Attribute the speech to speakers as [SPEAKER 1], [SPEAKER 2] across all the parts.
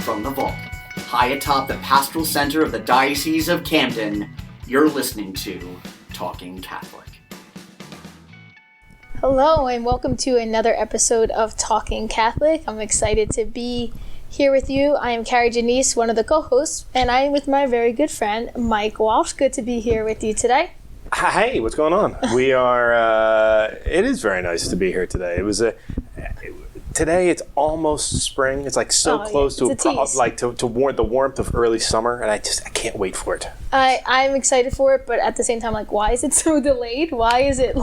[SPEAKER 1] from the vault, high atop the pastoral center of the Diocese of Camden, you're listening to Talking Catholic.
[SPEAKER 2] Hello, and welcome to another episode of Talking Catholic. I'm excited to be here with you. I am Kari, Janisse, one of the co-hosts, and I am with my very good friend, Mike Walsh. Good to be here with you today.
[SPEAKER 3] Hey, what's going on? We are, it is very nice to be here today. Today it's almost spring. It's like so close to the warmth of early summer, and I can't wait for it.
[SPEAKER 2] I'm excited for it, but at the same time, like, why is it so delayed? Why is it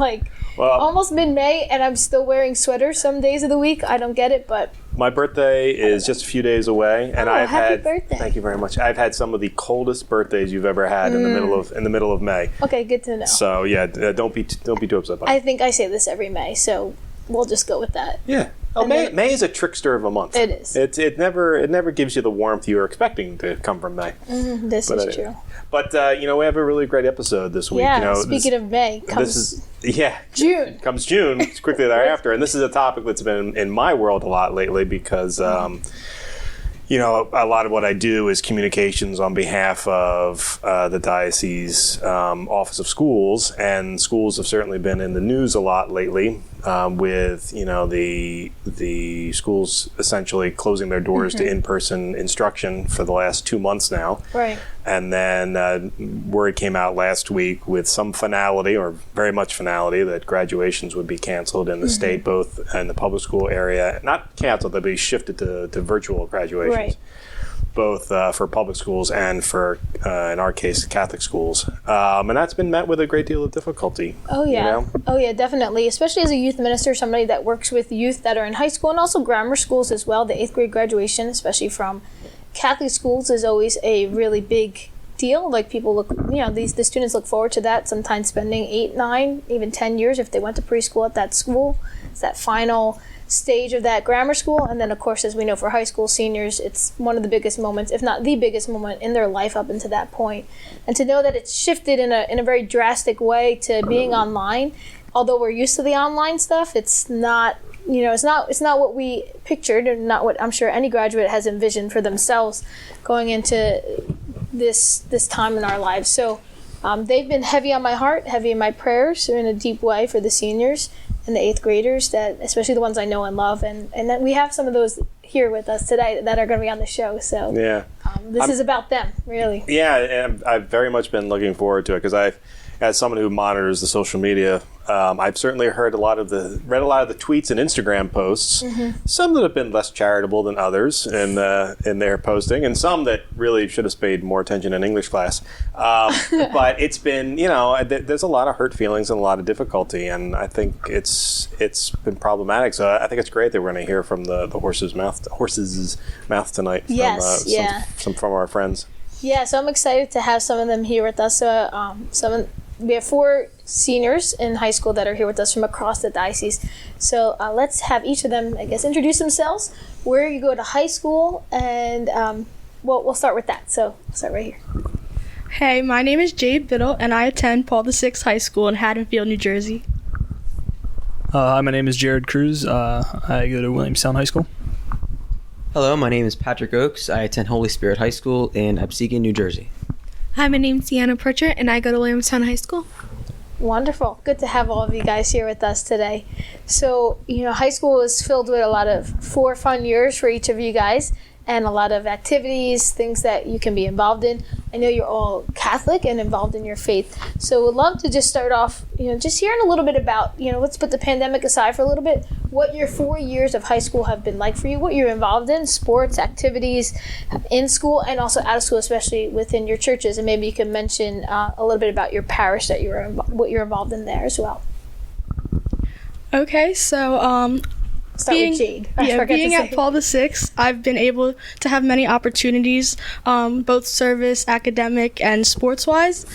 [SPEAKER 2] almost mid-May and I'm still wearing sweaters some days of the week? I don't get it, but
[SPEAKER 3] my birthday is just a few days away, and
[SPEAKER 2] happy birthday.
[SPEAKER 3] Thank you very much. I've had some of the coldest birthdays you've ever had in the middle of May.
[SPEAKER 2] Okay, good to know.
[SPEAKER 3] So yeah, don't be too upset about it.
[SPEAKER 2] I think I say this every May, so we'll just go with that.
[SPEAKER 3] Yeah. Oh, May is a trickster of a month.
[SPEAKER 2] It is.
[SPEAKER 3] It never gives you the warmth you're expecting to come from May.
[SPEAKER 2] This is true.
[SPEAKER 3] But we have a really great episode this week.
[SPEAKER 2] Yeah. Speaking of May, June.
[SPEAKER 3] Comes June quickly thereafter, and this is a topic that's been in my world a lot lately because. A lot of what I do is communications on behalf of the Diocese Office of Schools, and schools have certainly been in the news a lot lately with, the schools essentially closing their doors to in-person instruction for the last 2 months now.
[SPEAKER 2] Right.
[SPEAKER 3] And then word came out last week with some finality, or very much finality, that graduations would be canceled in the state, both in the public school area. Not canceled, they'll be shifted to virtual graduations.
[SPEAKER 2] Right.
[SPEAKER 3] Both for public schools and for, in our case, Catholic schools. And that's been met with a great deal of difficulty.
[SPEAKER 2] Oh, yeah. Oh, yeah, definitely. Especially as a youth minister, somebody that works with youth that are in high school and also grammar schools as well. The 8th grade graduation, especially from Catholic schools, is always a really big deal. Like, people look, the students look forward to that, sometimes spending 8, 9, even 10 years if they went to preschool at that school. It's that final stage of that grammar school, and then of course, as we know, for high school seniors, it's one of the biggest moments, if not the biggest moment in their life up until that point. And to know that it's shifted in a very drastic way to being online, although we're used to the online stuff, it's not it's not what we pictured, and not what I'm sure any graduate has envisioned for themselves going into this time in our lives. So they've been heavy on my heart, heavy in my prayers, in a deep way for the seniors and the 8th graders, that especially the ones I know and love, and then we have some of those here with us today that are going to be on the show. So this is about them, really. Yeah,
[SPEAKER 3] and I've very much been looking forward to it because as someone who monitors the social media, I've certainly read a lot of the tweets and Instagram posts. Some that have been less charitable than others in their posting, and some that really should have paid more attention in English class. But it's been, there's a lot of hurt feelings and a lot of difficulty, and I think it's been problematic. So I think it's great that we're going to hear from the horse's mouth tonight.
[SPEAKER 2] Yes,
[SPEAKER 3] from our friends.
[SPEAKER 2] Yeah, so I'm excited to have some of them here with us. We have 4 seniors in high school that are here with us from across the diocese. So let's have each of them, I guess, introduce themselves, where you go to high school, and we'll start with that. So we'll start right here.
[SPEAKER 4] Hey, my name is Jade, and I attend Paul VI High School in Haddonfield, New Jersey.
[SPEAKER 5] Hi, my name is Jared Cruz. I go to Williamstown High School.
[SPEAKER 6] Hello, my name is Patrick Oakes. I attend Holy Spirit High School in Absecon, New Jersey.
[SPEAKER 7] Hi, my name's Deana, and I go to Williamstown High School.
[SPEAKER 2] Wonderful. Good to have all of you guys here with us today. So, high school is filled with a lot of 4 fun years for each of you guys, and a lot of activities, things that you can be involved in. I know you're all Catholic and involved in your faith. So we'd love to just start off, just hearing a little bit about, let's put the pandemic aside for a little bit, what your 4 years of high school have been like for you, what you're involved in, sports, activities, in school, and also out of school, especially within your churches. And maybe you can mention a little bit about your parish that what you're involved in there as well.
[SPEAKER 4] Okay, so
[SPEAKER 2] with Jade.
[SPEAKER 4] Being at Paul VI, I've been able to have many opportunities, both service, academic, and sports-wise.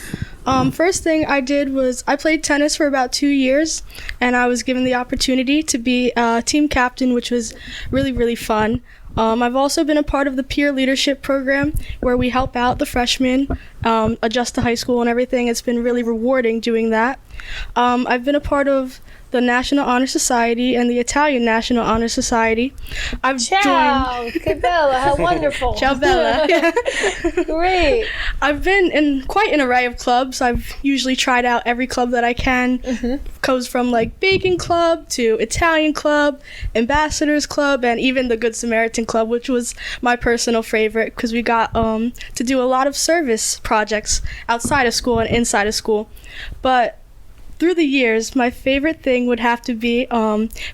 [SPEAKER 4] First thing I did was I played tennis for about 2 years, and I was given the opportunity to be team captain, which was really, really fun. I've also been a part of the peer leadership program where we help out the freshmen adjust to high school and everything. It's been really rewarding doing that. I've been a part of the National Honor Society and the Italian National Honor Society. I've
[SPEAKER 2] Ciao, che bella, how wonderful.
[SPEAKER 4] Ciao bella.
[SPEAKER 2] Great.
[SPEAKER 4] I've been in quite an array of clubs. I've usually tried out every club that I can. Goes from like baking club to Italian club, ambassadors club, and even the Good Samaritan club, which was my personal favorite because we got to do a lot of service projects outside of school and inside of school. But through the years, my favorite thing would have to be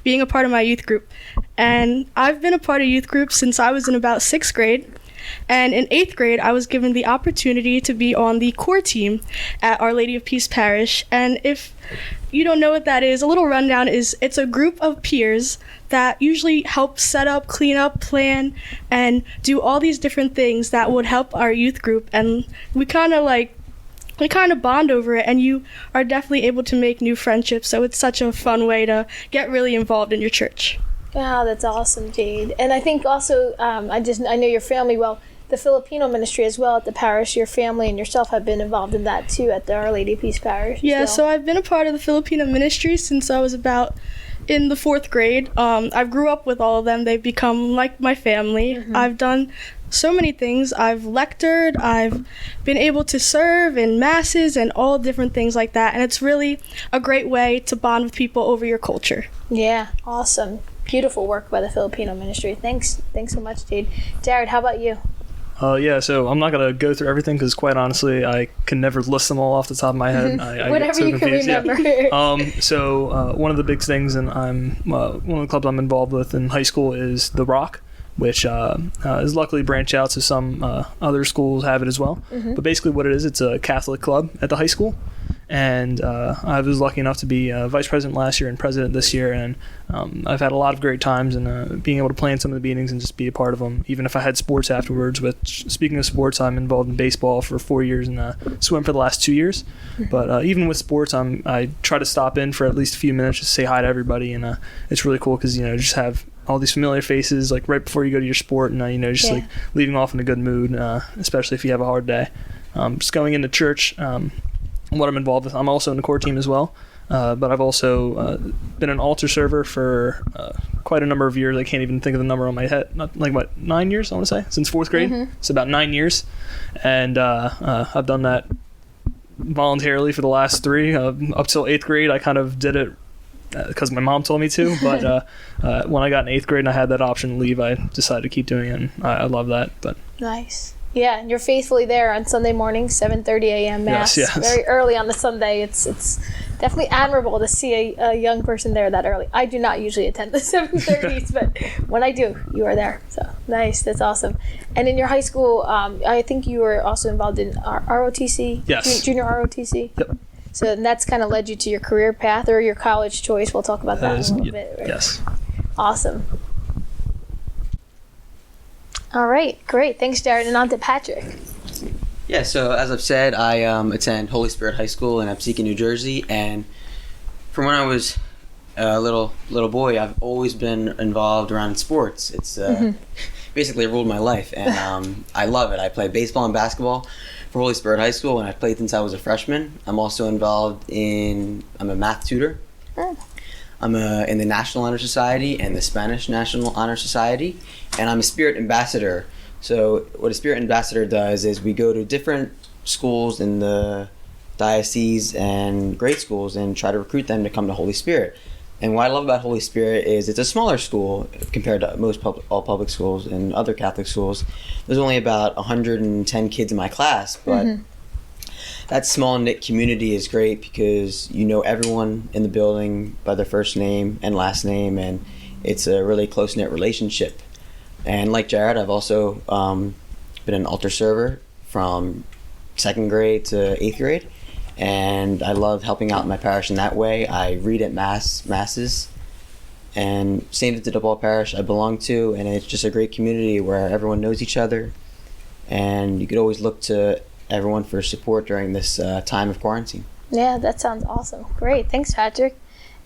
[SPEAKER 4] being a part of my youth group. And I've been a part of youth groups since I was in about 6th grade. And in 8th grade, I was given the opportunity to be on the core team at Our Lady of Peace Parish. And if you don't know what that is, a little rundown is it's a group of peers that usually help set up, clean up, plan, and do all these different things that would help our youth group. And we kind of bond over it, and you are definitely able to make new friendships. So it's such a fun way to get really involved in your church.
[SPEAKER 2] Wow, that's awesome, Jade. And I think also, I know your family well, the Filipino ministry as well at the parish. Your family and yourself have been involved in that too at the Our Lady of Peace Parish.
[SPEAKER 4] Yeah, so I've been a part of the Filipino ministry since I was about in the 4th grade. I grew up with all of them. They've become like my family. I've done so many things. I've lectured, I've been able to serve in masses and all different things like that. And it's really a great way to bond with people over your culture.
[SPEAKER 2] Yeah, awesome. Beautiful work by the Filipino ministry. Thanks so much, Jade. Jared, how about you?
[SPEAKER 5] Yeah, so I'm not going to go through everything because quite honestly, I can never list them all off the top of my head. I
[SPEAKER 2] Whatever
[SPEAKER 5] get so
[SPEAKER 2] you
[SPEAKER 5] confused.
[SPEAKER 2] can remember.
[SPEAKER 5] So one of the big things, and one of the clubs I'm involved with in high school is The Rock, which is luckily branched out to some other schools have it as well. But basically what it is, it's a Catholic club at the high school. And I was lucky enough to be vice president last year and president this year, and I've had a lot of great times and being able to play in some of the meetings and just be a part of them, even if I had sports afterwards. Which, speaking of sports, I'm involved in baseball for 4 years and swim for the last 2 years. But even with sports, I try to stop in for at least a few minutes just to say hi to everybody, and it's really cool because just have all these familiar faces like right before you go to your sport, and like leaving off in a good mood, especially if you have a hard day. Just going into church. What I'm involved with, I'm also in the core team as well, but I've also been an altar server for quite a number of years. I can't even think of the number on my head. Not like 9 years, I want to say, since 4th grade. It's about 9 years, and I've done that voluntarily for the last 3 up till 8th grade. I kind of did it because my mom told me to, but when I got in 8th grade and I had that option to leave, I decided to keep doing it, and I love that. But
[SPEAKER 2] Nice. Yeah, and you're faithfully there on Sunday morning, 7:30 a.m. Mass.
[SPEAKER 5] Yes.
[SPEAKER 2] Very early on the Sunday. It's definitely admirable to see a young person there that early. I do not usually attend the 7:30s, but when I do, you are there. So nice. That's awesome. And in your high school, I think you were also involved in ROTC?
[SPEAKER 5] Yes.
[SPEAKER 2] Junior ROTC?
[SPEAKER 5] Yep.
[SPEAKER 2] So that's kind of led you to your career path or your college choice. We'll talk about that in a little bit. Right?
[SPEAKER 5] Yes.
[SPEAKER 2] Awesome. All right, great. Thanks, Jared. And on to Patrick.
[SPEAKER 6] Yeah, so as I've said, I attend Holy Spirit High School in Absecon, New Jersey, and from when I was a little boy, I've always been involved around sports. It's basically ruled my life, and I love it. I play baseball and basketball for Holy Spirit High School, and I played since I was a freshman. I'm also involved I'm a math tutor. I'm in the National Honor Society and the Spanish National Honor Society, and I'm a Spirit Ambassador. So what a Spirit Ambassador does is we go to different schools in the diocese and grade schools and try to recruit them to come to Holy Spirit. And what I love about Holy Spirit is it's a smaller school compared to all public schools and other Catholic schools. There's only about 110 kids in my class, but that small knit community is great because you know everyone in the building by their first name and last name, and it's a really close knit relationship. And like Jared, I've also been an altar server from 2nd grade to 8th grade, and I love helping out my parish in that way. I read at masses, and St. Vincent de Paul Parish I belong to, and it's just a great community where everyone knows each other, and you could always look to everyone for support during this time of quarantine.
[SPEAKER 2] Yeah, that sounds awesome. Great. Thanks, Patrick.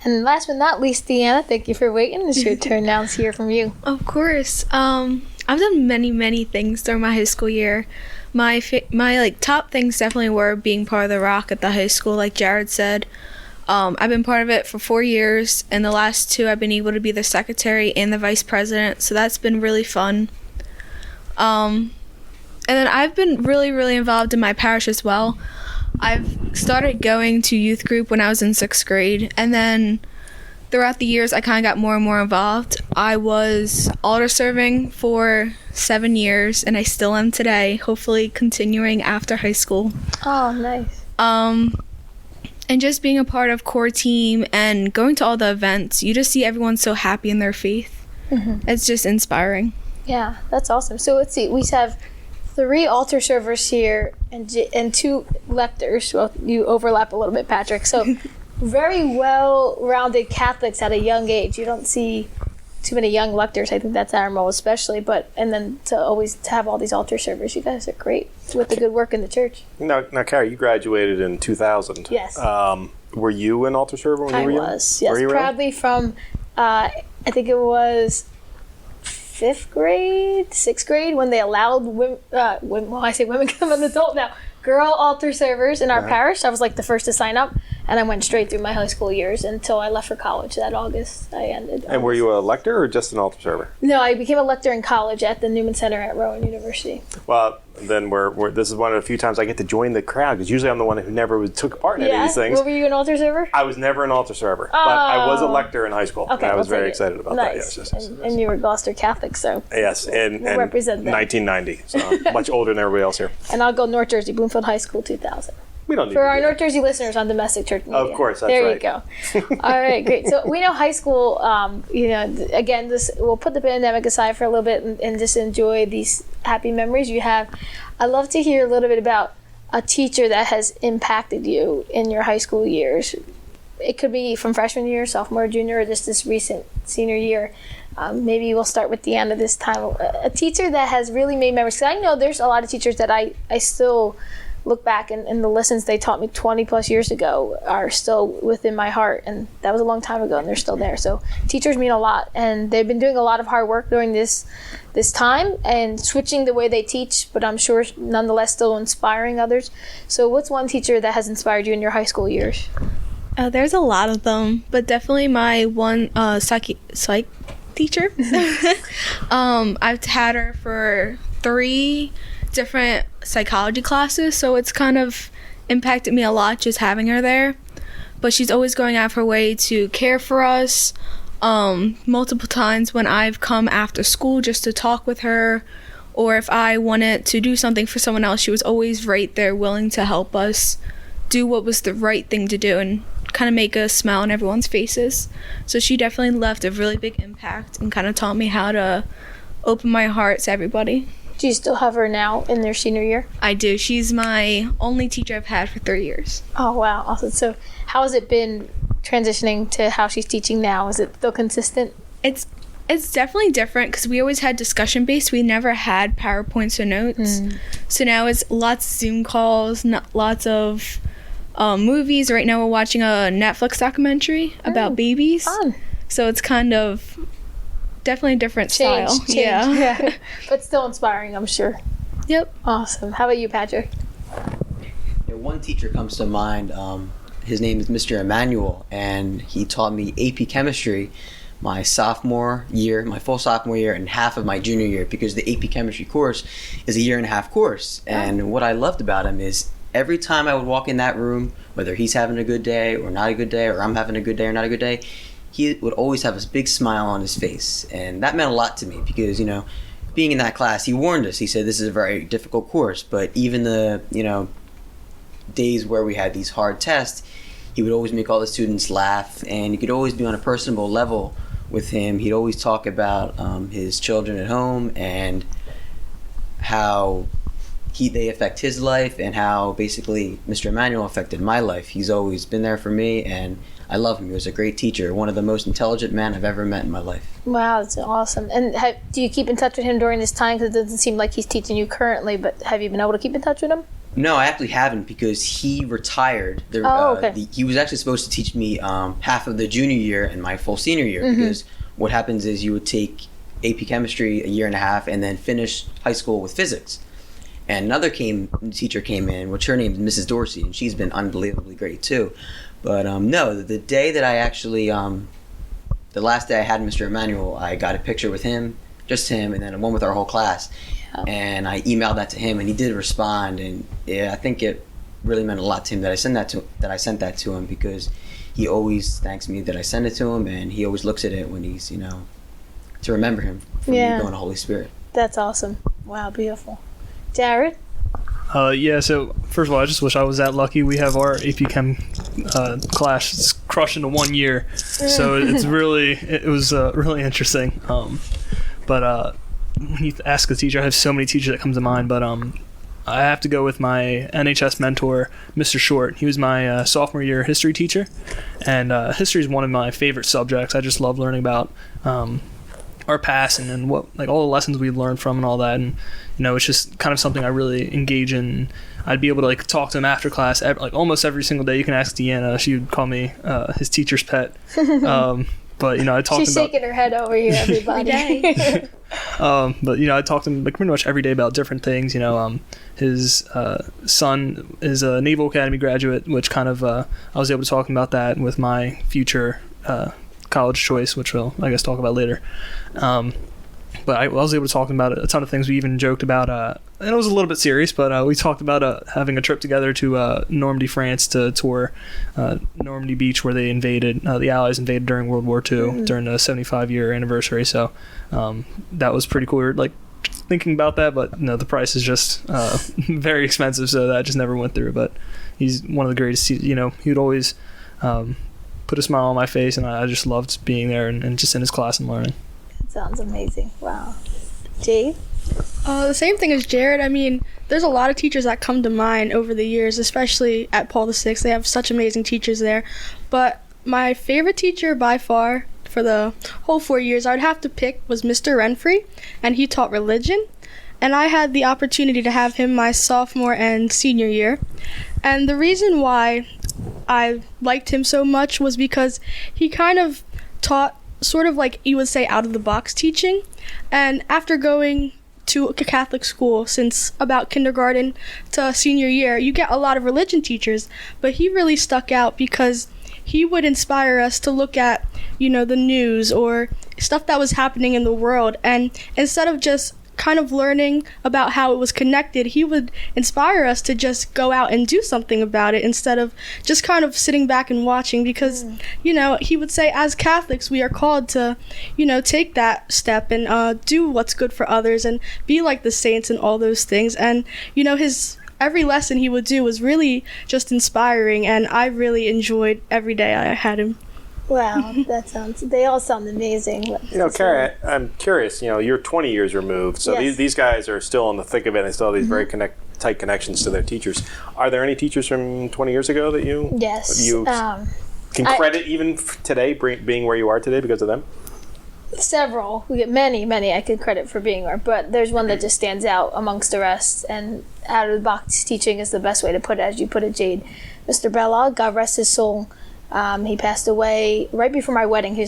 [SPEAKER 2] And last but not least, Deana, thank you for waiting. It's your turn now to hear from you.
[SPEAKER 7] Of course. I've done many things during my high school year. My top things definitely were being part of the Rock at the high school, like Jared said. I've been part of it for 4 years, and the last 2 I've been able to be the secretary and the vice president, so that's been really fun. And then I've been really involved in my parish as well. I've started going to youth group when I was in 6th grade, and then throughout the years I kind of got more and more involved. I was altar serving for 7 years, and I still am today, hopefully continuing after high school.
[SPEAKER 2] Oh, nice.
[SPEAKER 7] And just being a part of core team and going to all the events, you just see everyone so happy in their faith. It's just inspiring.
[SPEAKER 2] Yeah, that's awesome. So let's see, we have 3 altar servers here and 2 lectors. Well, you overlap a little bit, Patrick. So very well-rounded Catholics at a young age. You don't see too many young lectors. I think that's admirable, especially. And then to have all these altar servers, you guys are great with the good work in the church.
[SPEAKER 3] Now, Kari, you graduated in 2000.
[SPEAKER 2] Yes.
[SPEAKER 3] Were you an altar server when you were young?
[SPEAKER 2] I was, yes.
[SPEAKER 3] Were you
[SPEAKER 2] Proudly from, I think it was 5th grade, 6th grade, when they allowed women, well, I say women because I'm an adult now, girl altar servers in our parish. I was like the first to sign up, and I went straight through my high school years until I left for college that August. I ended.
[SPEAKER 3] And were you a lector or just an altar server?
[SPEAKER 2] No, I became a lector in college at the Newman Center at Rowan University.
[SPEAKER 3] Well, then this is one of the few times I get to join the crowd, because usually I'm the one who never took part in any of these things.
[SPEAKER 2] Well, were you an altar server?
[SPEAKER 3] I was never an altar server, but I was a lector in high school.
[SPEAKER 2] Okay,
[SPEAKER 3] and I was
[SPEAKER 2] we'll
[SPEAKER 3] very
[SPEAKER 2] take it.
[SPEAKER 3] excited about
[SPEAKER 2] Nice.
[SPEAKER 3] that. Yes.
[SPEAKER 2] And you were Gloucester Catholic, so
[SPEAKER 3] Yes, and
[SPEAKER 2] we'll represent that.
[SPEAKER 3] 1990, so I'm much older than everybody else here.
[SPEAKER 2] And I'll go North Jersey, Bloomfield High School, 2000.
[SPEAKER 3] We don't need
[SPEAKER 2] For
[SPEAKER 3] to
[SPEAKER 2] our
[SPEAKER 3] do
[SPEAKER 2] North
[SPEAKER 3] that.
[SPEAKER 2] Jersey listeners on domestic church media.
[SPEAKER 3] Of course, that's
[SPEAKER 2] there
[SPEAKER 3] right.
[SPEAKER 2] you go. All right, great. So we know high school, again, we'll put the pandemic aside for a little bit and just enjoy these happy memories you have. I'd love to hear a little bit about a teacher that has impacted you in your high school years. It could be from freshman year, sophomore, junior, or just this recent senior year. Maybe we'll start with Deana this time. A teacher that has really made memories. Because I know there's a lot of teachers that I still look back and the lessons they taught me 20 plus years ago are still within my heart, and that was a long time ago, and they're still there. So teachers mean a lot, and they've been doing a lot of hard work during this time and switching the way they teach, but I'm sure nonetheless still inspiring others. So what's one teacher that has inspired you in your high school years?
[SPEAKER 7] There's a lot of them, but definitely my one psych teacher. I've had her for 3 different psychology classes, so it's kind of impacted me a lot just having her there. But she's always going out of her way to care for us. Multiple times when I've come after school just to talk with her, or if I wanted to do something for someone else, she was always right there willing to help us do what was the right thing to do and kind of make a smile on everyone's faces. So she definitely left a really big impact and kind of taught me how to open my heart to everybody.
[SPEAKER 2] Do you still have her now in their senior year?
[SPEAKER 7] I do. She's my only teacher I've had for 3 years.
[SPEAKER 2] Oh, wow. Awesome. So how has it been transitioning to how she's teaching now? Is it still consistent?
[SPEAKER 7] It's definitely different because we always had discussion based. We never had PowerPoints or notes. So now it's lots of Zoom calls, lots of movies. Right now we're watching a Netflix documentary about babies.
[SPEAKER 2] Fun.
[SPEAKER 7] So it's kind of definitely a different style.
[SPEAKER 2] Change.
[SPEAKER 7] Yeah.
[SPEAKER 2] But still inspiring, I'm sure.
[SPEAKER 7] Yep.
[SPEAKER 2] Awesome. How about you, Patrick?
[SPEAKER 6] Yeah, one teacher comes to mind. His name is Mr. Emmanuel, and he taught me AP Chemistry my sophomore year, my full sophomore year, and half of my junior year, because the AP Chemistry course is a 1.5-year course. And what I loved about him is every time I would walk in that room, whether he's having a good day or not a good day, or I'm having a good day or not a good day, he would always have a big smile on his face. And that meant a lot to me because, being in that class, he warned us. He said, this is a very difficult course, but even the, days where we had these hard tests, he would always make all the students laugh, and you could always be on a personable level with him. He'd always talk about his children at home and how they affect his life, and how basically Mr. Emmanuel affected my life. He's always been there for me, and I love him. He was a great teacher, one of the most intelligent men I've ever met in my life.
[SPEAKER 2] Wow, that's awesome. And do you keep in touch with him during this time? Because it doesn't seem like he's teaching you currently, but have you been able to keep in touch with him?
[SPEAKER 6] No, I actually haven't because he retired.
[SPEAKER 2] Okay.
[SPEAKER 6] He was actually supposed to teach me half of the junior year and my full senior year because what happens is you would take AP Chemistry a year and a half and then finish high school with physics. And another teacher came in, which her name is Mrs. Dorsey, and she's been unbelievably great too. But no, the day that I actually, the last day I had Mr. Emmanuel, I got a picture with him, just him, and then one with our whole class. Yeah. And I emailed that to him, and he did respond. And yeah, I think it really meant a lot to him that I sent that to him because he always thanks me that I send it to him, and he always looks at it when he's, to remember him from me going to Holy Spirit.
[SPEAKER 2] That's awesome. Wow, beautiful. Jared?
[SPEAKER 5] So first of all, I just wish I was that lucky. We have our AP Chem class crushed into 1 year, so it was really interesting. But when you ask a teacher, I have so many teachers that come to mind, but I have to go with my NHS mentor, Mr. Short. He was my sophomore year history teacher, and history is one of my favorite subjects. I just love learning about our past and what all the lessons we learned from and all that, and it's just kind of something I really engage in. I'd be able to talk to him after class almost every single day. You can ask Deana; she would call me his teacher's pet. But I talked.
[SPEAKER 2] She's shaking her head over here, everybody.
[SPEAKER 5] But I talked to him pretty much every day about different things. His son is a Naval Academy graduate, which kind of I was able to talk about that with my future college choice, which we'll I guess talk about later. But I was able to talk about a ton of things. We even joked about, and it was a little bit serious, but we talked about having a trip together to Normandy, France to tour Normandy Beach, where they the Allies invaded during World War II, during the 75-year anniversary. So that was pretty cool. We were thinking about that, but the price is just very expensive, so that just never went through. But he's one of the greatest. He would always put a smile on my face, and I just loved being there and just in his class and learning.
[SPEAKER 2] Sounds amazing. Wow. Jade?
[SPEAKER 4] The same thing as Jared. I mean, there's a lot of teachers that come to mind over the years, especially at Paul VI. They have such amazing teachers there. But my favorite teacher by far for the whole 4 years I would have to pick was Mr. Renfrey, and he taught religion. And I had the opportunity to have him my sophomore and senior year. And the reason why I liked him so much was because he kind of taught sort of you would say out of the box teaching. And after going to a Catholic school since about kindergarten to senior year, you get a lot of religion teachers, but he really stuck out because he would inspire us to look at the news or stuff that was happening in the world, and instead of just kind of learning about how it was connected, he would inspire us to just go out and do something about it instead of just kind of sitting back and watching, because he would say as Catholics we are called to take that step and do what's good for others and be like the saints and all those things. And his every lesson he would do was really just inspiring, and I really enjoyed every day I had him.
[SPEAKER 2] Wow, they all sound amazing.
[SPEAKER 3] Kari, I'm curious, you're 20 years removed, so
[SPEAKER 2] yes.
[SPEAKER 3] these guys are still in the thick of it, and they still have these very tight connections to their teachers. Are there any teachers from 20 years ago that you can credit even today, being where you are today because of them?
[SPEAKER 2] Several. We get many I could credit for being there, but there's one that just stands out amongst the rest, and out of the box teaching is the best way to put it, as you put it, Jade. Mr. Bella, God rest his soul. He passed away right before my wedding. He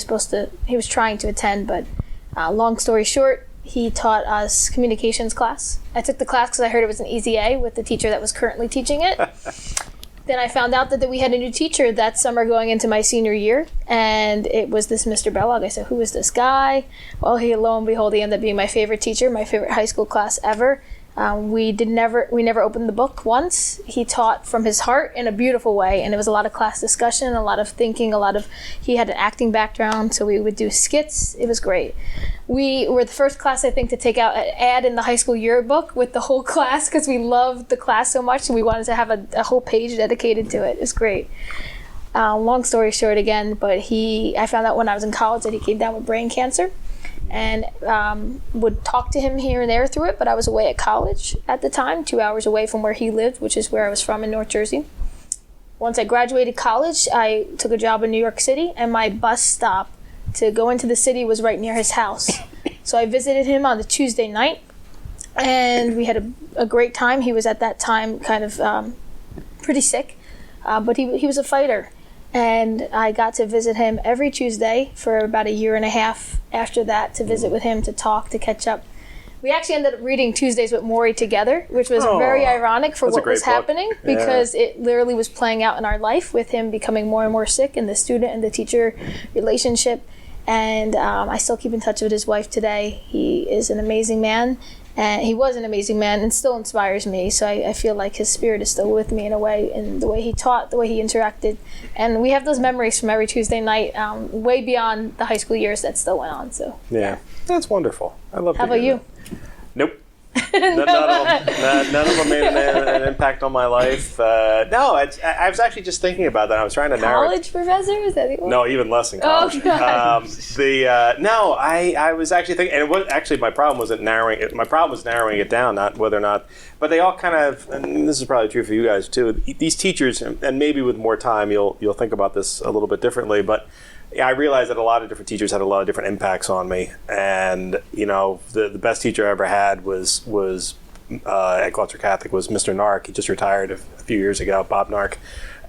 [SPEAKER 2] was trying to attend, but long story short, he taught us communications class. I took the class because I heard it was an easy A with the teacher that was currently teaching it. Then I found out that we had a new teacher that summer going into my senior year, and it was this Mr. Bellog. I said, who is this guy? Well, lo and behold, he ended up being my favorite teacher, my favorite high school class ever. We never opened the book once. He taught from his heart in a beautiful way, and it was a lot of class discussion, a lot of thinking, he had an acting background, so we would do skits. It was great. We were the first class, I think, to take out an ad in the high school yearbook with the whole class because we loved the class so much, and we wanted to have a whole page dedicated to it. It was great. Long story short again, but I found out when I was in college that he came down with brain cancer, and would talk to him here and there through it, but I was away at college at the time, 2 hours away from where he lived, which is where I was from in North Jersey. Once I graduated college, I took a job in New York City, and my bus stop to go into the city was right near his house. So I visited him on the Tuesday night. and we had a great time. He was at that time kind of pretty sick, but he was a fighter. And I got to visit him every Tuesday for about a year and a half after that, to visit with him, to talk, to catch up. We actually ended up reading Tuesdays with Maury together, which was very ironic for what was happening, because it literally was playing out in our life with him becoming more and more sick, and the student and the teacher relationship. And I still keep in touch with his wife today. He is an amazing man. And he was an amazing man and still inspires me. So I feel like his spirit is still with me in a way, in the way he taught, the way he interacted. And we have those memories from every Tuesday night, way beyond the high school years that still went on. So
[SPEAKER 3] yeah. That's wonderful. I love
[SPEAKER 2] How
[SPEAKER 3] to hear
[SPEAKER 2] about you?
[SPEAKER 3] that. Nope. None of them made an impact on my life. No, I was actually just thinking about that. I was trying to narrow.
[SPEAKER 2] College professor? Is that the one?
[SPEAKER 3] No, even less in college.
[SPEAKER 2] Oh, God.
[SPEAKER 3] No, I was actually thinking, and what actually my problem wasn't narrowing it. My problem was narrowing it down, not whether or not. But they all kind of, and this is probably true for you guys too. These teachers, and maybe with more time, you'll think about this a little bit differently, but. Yeah, I realized that a lot of different teachers had a lot of different impacts on me, and the best teacher I ever had was at Gloucester Catholic was Mr. Nark. He just retired a few years ago, Bob Nark,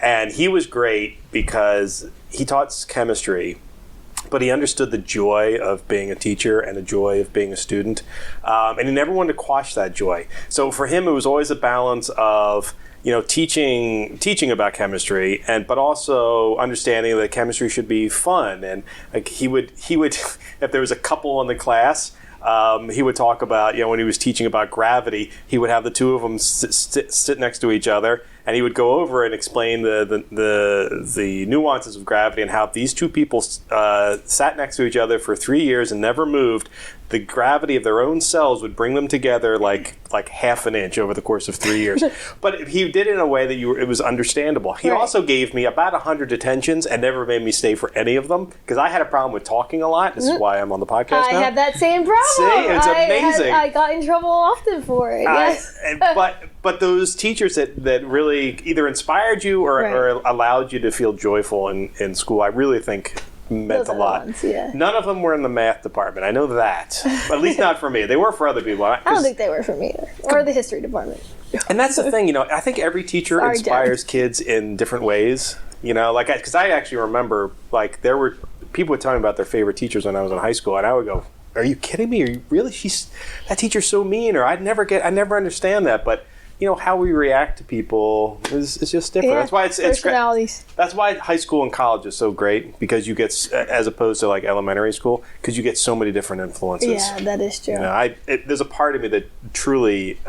[SPEAKER 3] and he was great because he taught chemistry, but he understood the joy of being a teacher and the joy of being a student, and he never wanted to quash that joy. So for him, it was always a balance of teaching about chemistry, but also understanding that chemistry should be fun. And like he would if there was a couple in the class, he would talk about when he was teaching about gravity, he would have the two of them sit next to each other, and he would go over and explain the nuances of gravity and how these two people sat next to each other for 3 years and never moved. The gravity of their own cells would bring them together like half an inch over the course of 3 years. But he did it in a way that it was understandable. He also gave me about 100 detentions and never made me stay for any of them, because I had a problem with talking a lot. This is why I'm on the podcast now.
[SPEAKER 2] I had that same problem.
[SPEAKER 3] See, it's amazing.
[SPEAKER 2] I got in trouble often for it. Yes.
[SPEAKER 3] But those teachers that really either inspired you or allowed you to feel joyful in school, I really think meant a lot.
[SPEAKER 2] Ones, yeah.
[SPEAKER 3] None of them were in the math department. I know that. But at least not for me. They were for other people.
[SPEAKER 2] I don't think they were for me either. Or the history department.
[SPEAKER 3] And that's the thing, I think every teacher inspires kids in different ways. Because I actually remember, there were people would tell me about their favorite teachers when I was in high school, and I would go, "Are you kidding me? Are you really? That teacher's so mean," or I never understand that. But how we react to people is just different.
[SPEAKER 2] Yeah,
[SPEAKER 3] that's why it's
[SPEAKER 2] personalities.
[SPEAKER 3] That's why high school and college is so great, because you get, as opposed to elementary school, because you get so many different influences.
[SPEAKER 2] Yeah, that is true.
[SPEAKER 3] There's a part of me that truly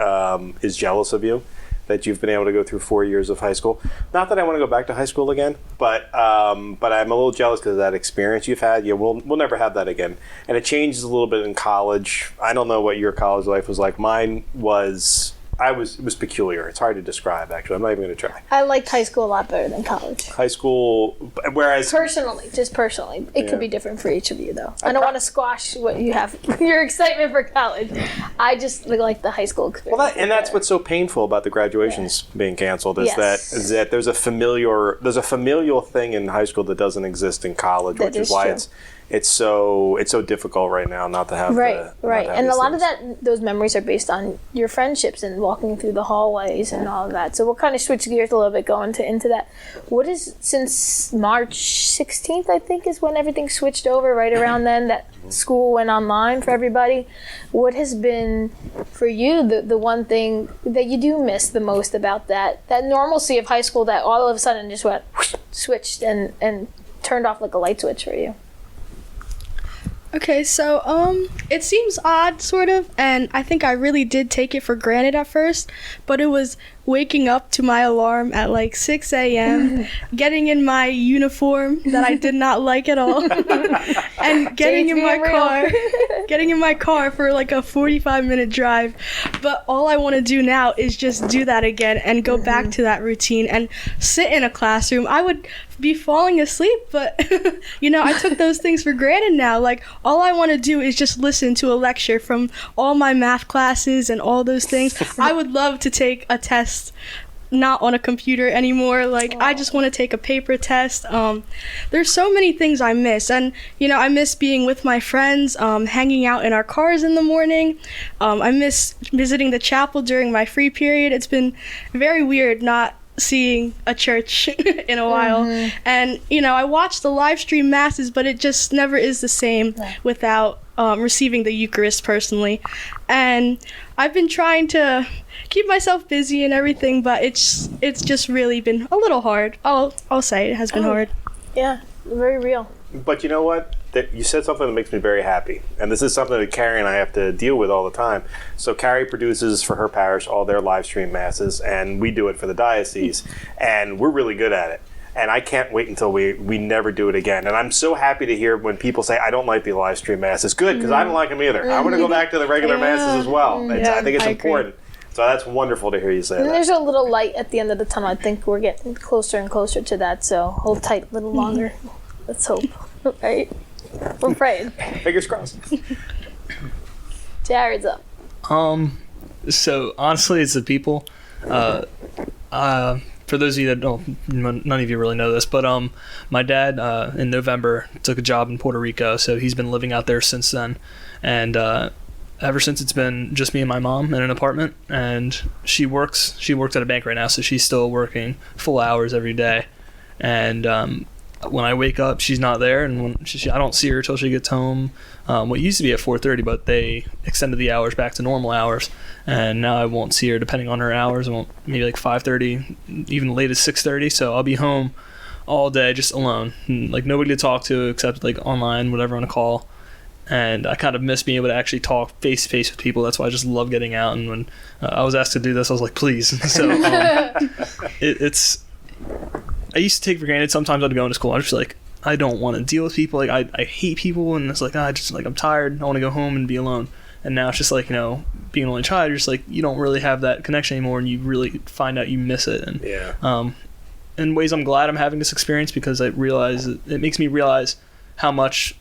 [SPEAKER 3] is jealous of you, that you've been able to go through 4 years of high school. Not that I want to go back to high school again, but I'm a little jealous because of that experience you've had. We'll never have that again. And it changes a little bit in college. I don't know what your college life was like. Mine was... it was peculiar. It's hard to describe, actually. I'm not even going to try.
[SPEAKER 2] I liked high school a lot better than college.
[SPEAKER 3] High school, whereas...
[SPEAKER 2] Personally. It could be different for each of you, though. I don't want to squash what you have, your excitement for college. I just like the high school experience.
[SPEAKER 3] Well, that's what's so painful about the graduations being canceled, is that there's a familial thing in high school that doesn't exist in college, which is why it's so difficult right now not to have
[SPEAKER 2] right. And a lot of those memories are based on your friendships and walking through the hallways and all of that. So we'll kind of switch gears a little bit going into that. What is, since March 16th, I think, is when everything switched over, right around then that school went online for everybody. What has been for you the one thing that you do miss the most about that normalcy of high school that all of a sudden just went switched and turned off like a light switch for you?
[SPEAKER 4] Okay, so it seems odd, sort of, and I think I really did take it for granted at first, but it was waking up to my alarm at 6 a.m., getting in my uniform that I did not like at all, and getting in my car for a 45-minute drive. But all I want to do now is just do that again and go back to that routine and sit in a classroom. I would be falling asleep, but I took those things for granted now. All I want to do is just listen to a lecture from all my math classes and all those things. I would love to take a test not on a computer anymore. Like, I just want to take a paper test. There's so many things I miss. And, I miss being with my friends, hanging out in our cars in the morning. I miss visiting the chapel during my free period. It's been very weird not seeing a church in a while. And, I watch the live stream masses, but it just never is the same without receiving the Eucharist personally. And I've been trying to keep myself busy and everything, but it's just really been a little hard. I'll say it has been hard.
[SPEAKER 2] Yeah, very real.
[SPEAKER 3] But you know what? You said something that makes me very happy. And this is something that Kari and I have to deal with all the time. So Kari produces for her parish all their live stream masses, and we do it for the diocese. And we're really good at it. And I can't wait until we never do it again. And I'm so happy to hear when people say, I don't like the live stream masses. Good, because I don't like them either. I want to go back to the regular masses as well. I think it's important. So that's wonderful to hear you say that.
[SPEAKER 2] There's a little light at the end of the tunnel. I think we're getting closer and closer to that. So hold tight a little longer. Let's hope. Right? We're praying.
[SPEAKER 3] Fingers crossed.
[SPEAKER 2] Jared's up.
[SPEAKER 5] So honestly, it's the people. For those of you that don't, none of you really know this, but my dad in November took a job in Puerto Rico, so he's been living out there since then, and ever since it's been just me and my mom in an apartment, and she works at a bank right now, so she's still working full hours every day, and when I wake up, she's not there, and when I don't see her till she gets home. What used to be at 4:30, but they extended the hours back to normal hours, and now I won't see her depending on her hours. Maybe like 5:30, even the latest 6:30. So I'll be home all day just alone, like nobody to talk to except like online, whatever on a call. And I kind of miss being able to actually talk face to face with people. That's why I just love getting out. And when I was asked to do this, I was like, please. So it's. I used to take for granted. Sometimes I'd go into school. I was just like, I don't want to deal with people. Like I hate people, and it's like I'm tired. I want to go home and be alone. And now it's just like, being an only child, you're just like, you don't really have that connection anymore, and you really find out you miss it. And in ways, I'm glad I'm having this experience because I realize it makes me realize how much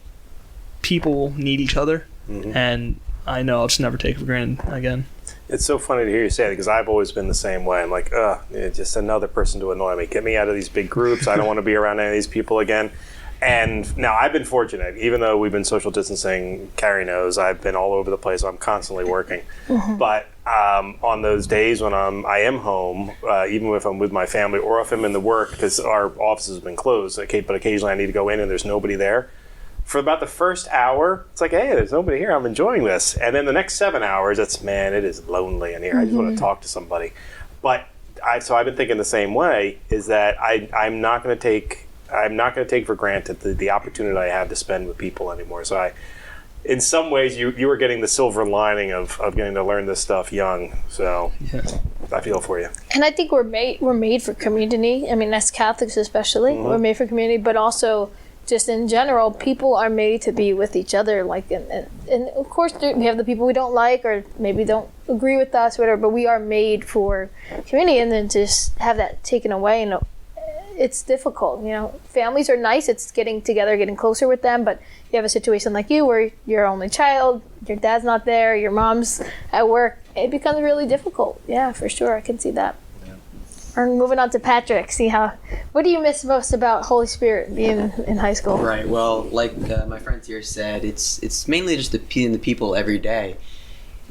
[SPEAKER 5] people need each other, and I know I'll just never take it for granted again.
[SPEAKER 3] It's so funny to hear you say that because I've always been the same way. I'm like, just another person to annoy me. Get me out of these big groups. I don't want to be around any of these people again. And now I've been fortunate. Even though we've been social distancing, Kari knows, I've been all over the place. I'm constantly working. But on those days when I am home, even if I'm with my family or if I'm in the work, because our office has been closed, but occasionally I need to go in and there's nobody there. For about the first hour, it's like, hey, there's nobody here. I'm enjoying this. And then the next 7 hours, it is lonely in here. I just want to talk to somebody. But so I've been thinking the same way. Is that I'm not going to take for granted the opportunity I have to spend with people anymore. So in some ways, you were getting the silver lining of getting to learn this stuff young. So I feel for you.
[SPEAKER 2] And I think we're made for community. I mean, as Catholics especially, we're made for community, but also. Just in general, people are made to be with each other. Like, and of course, we have the people we don't like or maybe don't agree with us, whatever. But we are made for community, and then just have that taken away, it's difficult. Families are nice. It's getting together, getting closer with them. But you have a situation like you, where you're only child, your dad's not there, your mom's at work. It becomes really difficult. Yeah, for sure, I can see that. We're moving on to Patrick. What do you miss most about Holy Spirit being in high school?
[SPEAKER 6] Right. Well, like my friends here said, it's mainly just the people every day.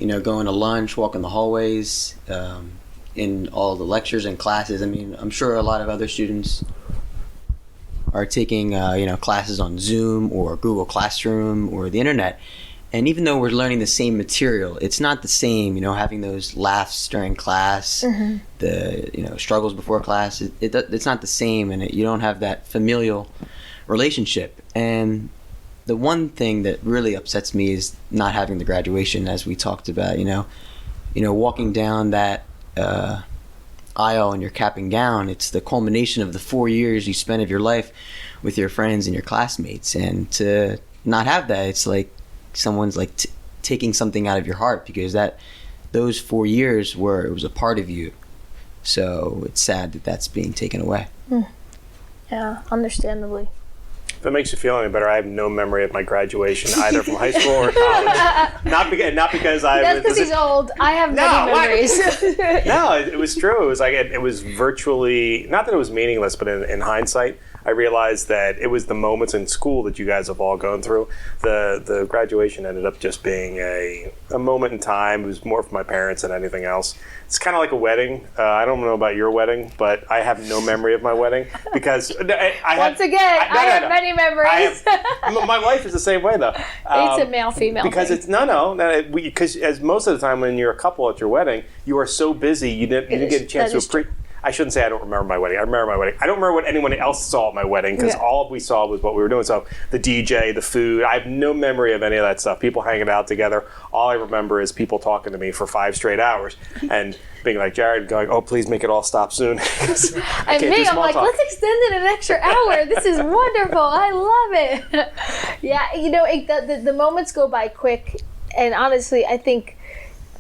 [SPEAKER 6] Going to lunch, walking the hallways, in all the lectures and classes. I mean, I'm sure a lot of other students are taking classes on Zoom or Google Classroom or the internet. And even though we're learning the same material, it's not the same, having those laughs during class, the, struggles before class. It's not the same, and you don't have that familial relationship. And the one thing that really upsets me is not having the graduation, as we talked about, walking down that aisle in your cap and gown. It's the culmination of the 4 years you spent of your life with your friends and your classmates. And to not have that, it's like, someone's like taking something out of your heart, because those 4 years it was a part of you. So it's sad that that's being taken away.
[SPEAKER 2] Yeah, understandably.
[SPEAKER 3] If it makes you feel any better, I have no memory of my graduation, either from high school or college. Not because I
[SPEAKER 2] That's because he's old. I have many memories.
[SPEAKER 3] No, it was true. It was like it was virtually, not that it was meaningless, but in hindsight, I realized that it was the moments in school that you guys have all gone through. The graduation ended up just being a moment in time. It was more for my parents than anything else. It's kind of like a wedding. I don't know about your wedding, but I have no memory of my wedding because I
[SPEAKER 2] have many memories.
[SPEAKER 3] My wife is the same way, though.
[SPEAKER 2] It's a male-female
[SPEAKER 3] because
[SPEAKER 2] thing.
[SPEAKER 3] it's because as most of the time when you're a couple at your wedding, you are so busy you didn't get a chance to I shouldn't say I don't remember my wedding. I remember my wedding. I don't remember what anyone else saw at my wedding because all we saw was what we were doing. So the DJ, the food, I have no memory of any of that stuff. People hanging out together. All I remember is people talking to me for 5 straight hours and being like Jared going, "Oh, please make it all stop soon."
[SPEAKER 2] And me, I'm like, let's extend it an extra hour. This is wonderful. I love it. Yeah, the moments go by quick. And honestly, I think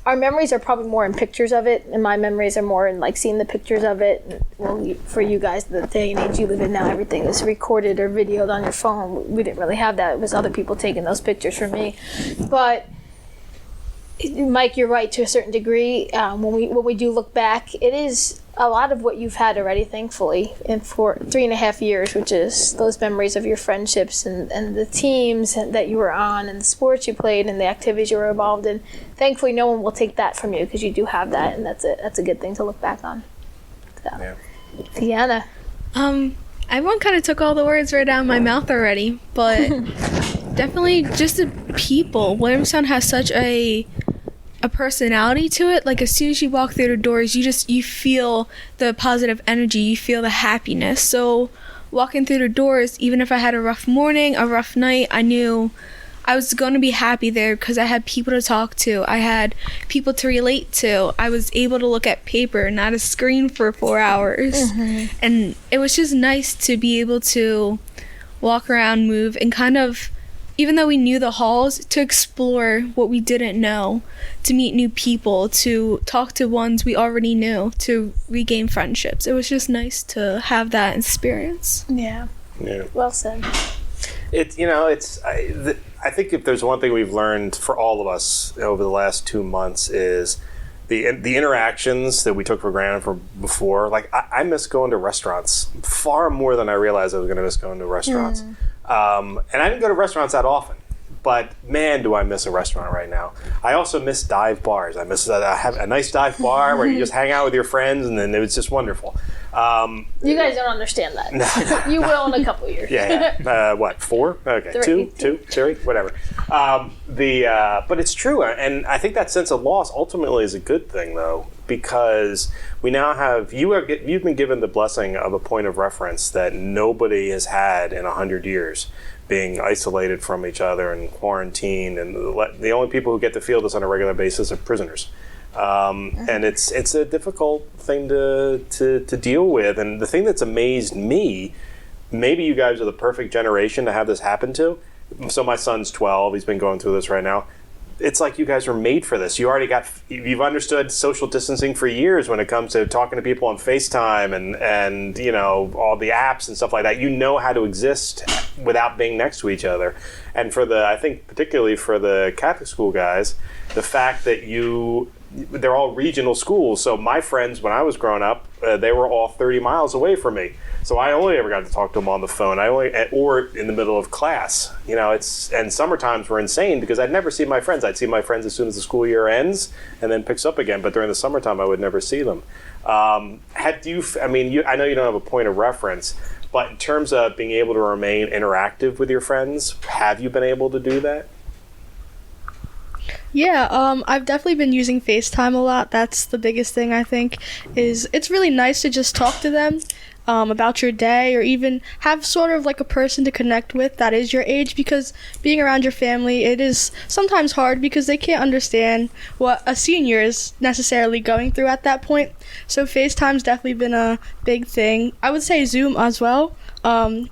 [SPEAKER 2] our memories are probably more in pictures of it, and my memories are more in like seeing the pictures of it. Well, for you guys, the day and age you live in now, everything is recorded or videoed on your phone. We didn't really have that. It was other people taking those pictures for me. But Mike, you're right to a certain degree. When we do look back, it is a lot of what you've had already, thankfully, and for 3.5 years, which is those memories of your friendships and the teams that you were on and the sports you played and the activities you were involved in. Thankfully, no one will take that from you because you do have that, and that's a good thing to look back on. So. Yeah. Deana.
[SPEAKER 7] Everyone kind of took all the words right out of my mouth already, but definitely just the people. Williamstown has such a personality to it. Like, as soon as you walk through the doors, you feel the positive energy, you feel the happiness. So walking through the doors, even if I had a rough morning, a rough night, I knew I was going to be happy there because I had people to talk to. I had people to relate to. I was able to look at paper, not a screen for 4 hours. Mm-hmm. And it was just nice to be able to walk around, move, and kind of, even though we knew the halls, to explore what we didn't know, to meet new people, to talk to ones we already knew, to regain friendships. It was just nice to have that experience.
[SPEAKER 2] Yeah. Well said.
[SPEAKER 3] I think if there's one thing we've learned for all of us over the last 2 months is the interactions that we took for granted from before. Like, I miss going to restaurants far more than I realized I was going to miss going to restaurants. And I didn't go to restaurants that often, but man, do I miss a restaurant right now. I also miss dive bars. I miss have a nice dive bar where you just hang out with your friends, and then it was just wonderful.
[SPEAKER 2] You guys don't understand that. No. You will in a couple years.
[SPEAKER 3] Yeah. What, 4? Okay, 2, 3, whatever. But it's true, and I think that sense of loss ultimately is a good thing, though, because we now have you've been given the blessing of a point of reference that nobody has had in 100 years, being isolated from each other and quarantined, and the only people who get to feel this on a regular basis are prisoners. And it's a difficult thing to deal with. And the thing that's amazed me, maybe you guys are the perfect generation to have this happen to. So my son's 12. He's been going through this right now. It's like you guys were made for this. You've understood social distancing for years when it comes to talking to people on FaceTime and all the apps and stuff like that. You know how to exist without being next to each other. And I think particularly for the Catholic school guys, the fact that they're all regional schools. So my friends, when I was growing up, they were all 30 miles away from me. So I only ever got to talk to them on the phone. Or in the middle of class. And summer times were insane because I'd never see my friends. I'd see my friends as soon as the school year ends and then picks up again. But during the summertime, I would never see them. I know you don't have a point of reference, but in terms of being able to remain interactive with your friends, have you been able to do that?
[SPEAKER 4] Yeah, I've definitely been using FaceTime a lot. That's the biggest thing, I think, is it's really nice to just talk to them about your day, or even have sort of like a person to connect with that is your age, because being around your family, it is sometimes hard because they can't understand what a senior is necessarily going through at that point. So FaceTime's definitely been a big thing. I would say Zoom as well.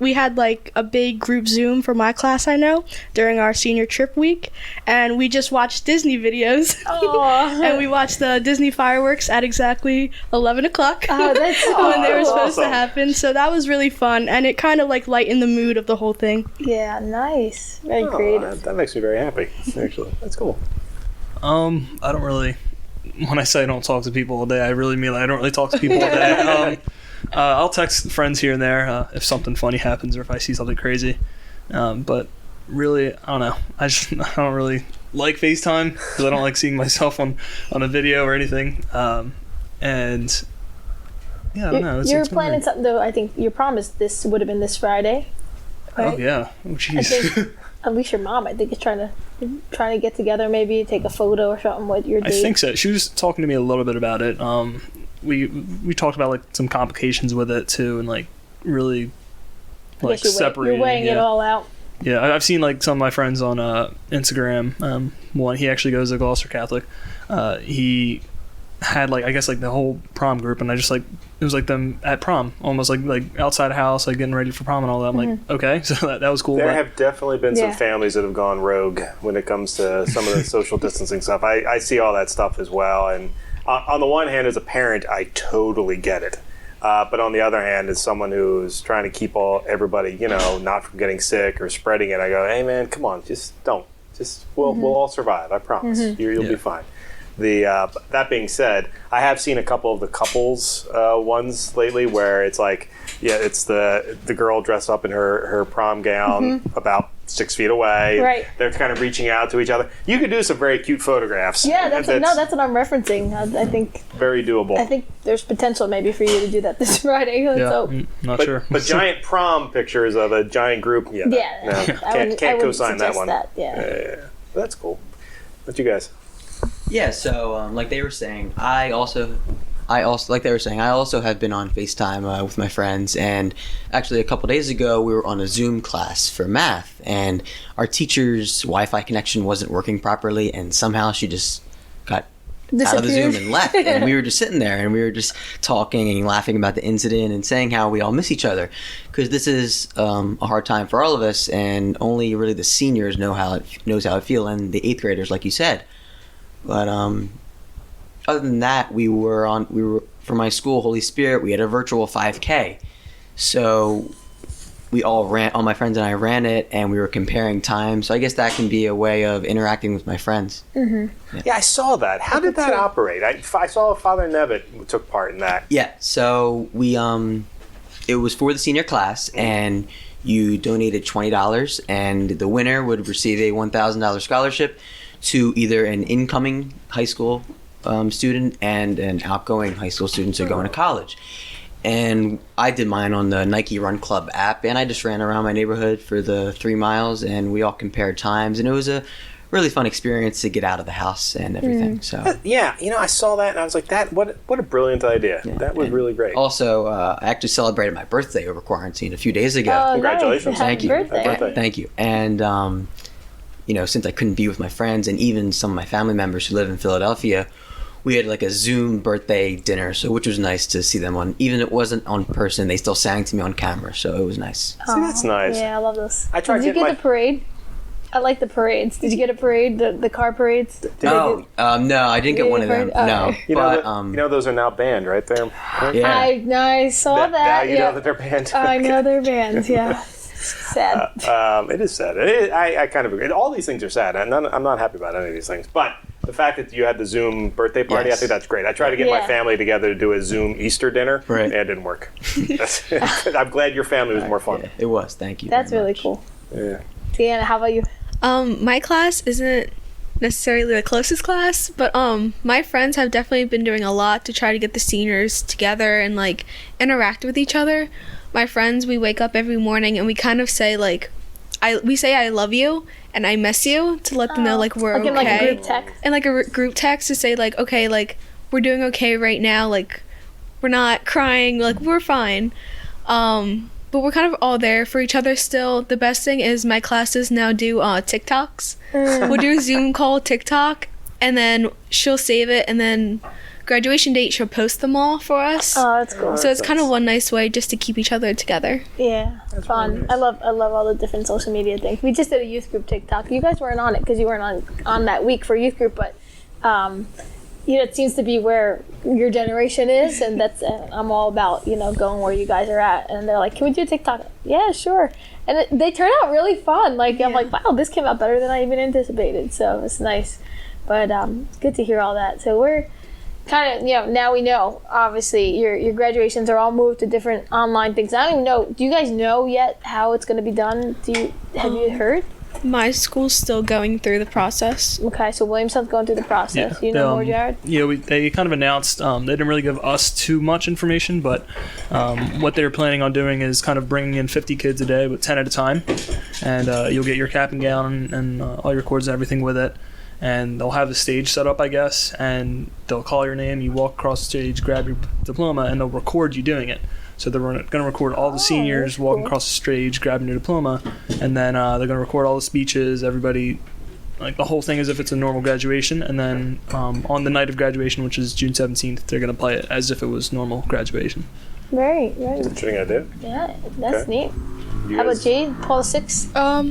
[SPEAKER 4] We had like a big group Zoom for my class, I know, during our senior trip week, and we just watched Disney videos. And we watched the Disney fireworks at exactly 11 o'clock
[SPEAKER 2] when
[SPEAKER 4] they were supposed to happen. happened. So that was really fun, and it kind of like lightened the mood of the whole thing.
[SPEAKER 2] Yeah, nice. Very creative.
[SPEAKER 3] That makes me very happy, actually. That's cool.
[SPEAKER 5] I don't really. When I say I don't talk to people all day, I really mean I don't really talk to people all day. I'll text friends here and there if something funny happens or if I see something crazy. But really, I don't know. I don't really like FaceTime because I don't like seeing myself on a video or anything. And yeah, I don't know.
[SPEAKER 2] You're planning something though. I think your prom would have been this Friday. Right?
[SPEAKER 5] Oh yeah. Oh
[SPEAKER 2] I
[SPEAKER 5] jeez.
[SPEAKER 2] think at least your mom, I think, is trying to get together, maybe take a photo or something with your date.
[SPEAKER 5] I think so. She was talking to me a little bit about it. We talked about like some complications with it too, and like really like separating.
[SPEAKER 2] You're weighing it all out.
[SPEAKER 5] Yeah, I've seen like some of my friends on Instagram. One, he actually goes to Gloucester Catholic. He had like, I guess like the whole prom group, and I just like, it was like them at prom, almost like outside the house, like getting ready for prom and all that. I'm like, okay, so that was cool.
[SPEAKER 3] There have definitely been some families that have gone rogue when it comes to some of the social distancing stuff. I see all that stuff as well, and on the one hand, as a parent, I totally get it. But on the other hand, as someone who's trying to keep everybody, not from getting sick or spreading it, I go, hey man, come on, just don't. We'll all survive. I promise. You'll be fine. That being said, I have seen a couple of the couples ones lately where it's like, it's the girl dressed up in her prom gown about 6 feet away.
[SPEAKER 2] Right.
[SPEAKER 3] They're kind of reaching out to each other. You could do some very cute photographs.
[SPEAKER 2] Yeah, that's what I'm referencing. I think
[SPEAKER 3] very doable.
[SPEAKER 2] I think there's potential maybe for you to do that this Friday.
[SPEAKER 5] Not sure.
[SPEAKER 3] But giant prom pictures of a giant group, can't co-sign that one. That's cool. What you guys?
[SPEAKER 6] Yeah, so like they were saying, I also have been on FaceTime with my friends, and actually a couple days ago we were on a Zoom class for math, and our teacher's Wi-Fi connection wasn't working properly, and somehow she just got out of the Zoom and left, and we were just sitting there and we were just talking and laughing about the incident and saying how we all miss each other, because this is a hard time for all of us, and only really the seniors knows how it feels, and the 8th graders, like you said. But other than that, we were for my school, Holy Spirit, we had a virtual 5K. So all my friends and I ran it, and we were comparing time. So I guess that can be a way of interacting with my friends.
[SPEAKER 2] Mm-hmm.
[SPEAKER 3] Yeah, I saw that. How did that operate? I saw Father Nevitt took part in that.
[SPEAKER 6] Yeah, so we it was for the senior class, and you donated $20, and the winner would receive a $1,000 scholarship to either an incoming high school student and an outgoing high school student to go into college. And I did mine on the Nike Run Club app, and I just ran around my neighborhood for the 3 miles, and we all compared times, and it was a really fun experience to get out of the house and everything. So
[SPEAKER 3] I saw that and I was like, what a brilliant idea. Yeah, that was really great.
[SPEAKER 6] Also, I actually celebrated my birthday over quarantine a few days ago.
[SPEAKER 2] Oh,
[SPEAKER 3] congratulations.
[SPEAKER 2] Nice.
[SPEAKER 6] Thank you.
[SPEAKER 2] Birthday.
[SPEAKER 6] Thank you. And since I couldn't be with my friends and even some of my family members who live in Philadelphia, we had like a Zoom birthday dinner, which was nice to see them on. Even if it wasn't on person, they still sang to me on camera, so it was nice.
[SPEAKER 3] See, that's nice.
[SPEAKER 2] Yeah, I love those.
[SPEAKER 3] Did
[SPEAKER 2] you get the parade? I like the parades. Did you get a parade? The car parades?
[SPEAKER 6] No, I didn't get one of them. No,
[SPEAKER 3] those are now banned, right there. Right?
[SPEAKER 6] Yeah,
[SPEAKER 2] I saw that.
[SPEAKER 3] Now you know that they're banned.
[SPEAKER 2] I know they're banned. Yeah. Sad.
[SPEAKER 3] It is sad. I kind of agree. All these things are sad. I'm not happy about any of these things. But the fact that you had the Zoom birthday party,
[SPEAKER 6] yes.
[SPEAKER 3] I think that's great. I tried to get my family together to do a Zoom Easter dinner.
[SPEAKER 6] Right.
[SPEAKER 3] And it didn't work. I'm glad your family was more fun.
[SPEAKER 6] Yeah, it was. Thank you.
[SPEAKER 2] That's
[SPEAKER 6] very
[SPEAKER 2] really
[SPEAKER 6] much.
[SPEAKER 2] cool.
[SPEAKER 3] Yeah.
[SPEAKER 2] Deanna, how about you?
[SPEAKER 7] My class isn't necessarily the closest class, but my friends have definitely been doing a lot to try to get the seniors together and like interact with each other. My friends, we wake up every morning and we kind of say like, we say I love you and I miss you to let them know like we're okay.
[SPEAKER 2] In like a group text.
[SPEAKER 7] And like a group text to say like, okay, like we're doing okay right now, like we're not crying, like we're fine. But we're kind of all there for each other still. The best thing is my classes now do TikToks. We'll do a Zoom call TikTok, and then she'll save it, and then graduation date she'll post them all for us.
[SPEAKER 2] Oh, that's cool.
[SPEAKER 7] So it's kind of one nice way just to keep each other together.
[SPEAKER 2] Yeah, that's fun. Really nice. I love all the different social media things. We just did a youth group TikTok. You guys weren't on it because you weren't on that week for youth group, but it seems to be where your generation is, and that's I'm all about going where you guys are at. And they're like, "Can we do TikTok?" Yeah, sure. And they turn out really fun. Like I'm like, wow, this came out better than I even anticipated. So it's nice. But it's good to hear all that. So we're kind of now we know. Obviously, your graduations are all moved to different online things. I don't even know. Do you guys know yet how it's going to be done? Have you heard?
[SPEAKER 7] My school's still going through the process.
[SPEAKER 2] Okay, so Williamstown's going through the process. You know more, Jared?
[SPEAKER 5] Yeah, they kind of announced, they didn't really give us too much information, but what they're planning on doing is kind of bringing in 50 kids a day, but 10 at a time. And you'll get your cap and gown and all your cords and everything with it. And they'll have the stage set up, I guess, and they'll call your name, you walk across the stage, grab your diploma, and they'll record you doing it. So they're going to record all the seniors walking across the stage, grabbing your diploma, and then they're going to record all the speeches, everybody, like the whole thing as if it's a normal graduation. And then on the night of graduation, which is June 17th, they're going to play it as if it was normal graduation.
[SPEAKER 2] Very, very.
[SPEAKER 3] Interesting idea.
[SPEAKER 2] Yeah, that's neat.
[SPEAKER 3] You
[SPEAKER 2] How about
[SPEAKER 3] guys-
[SPEAKER 2] Jade, Paul VI?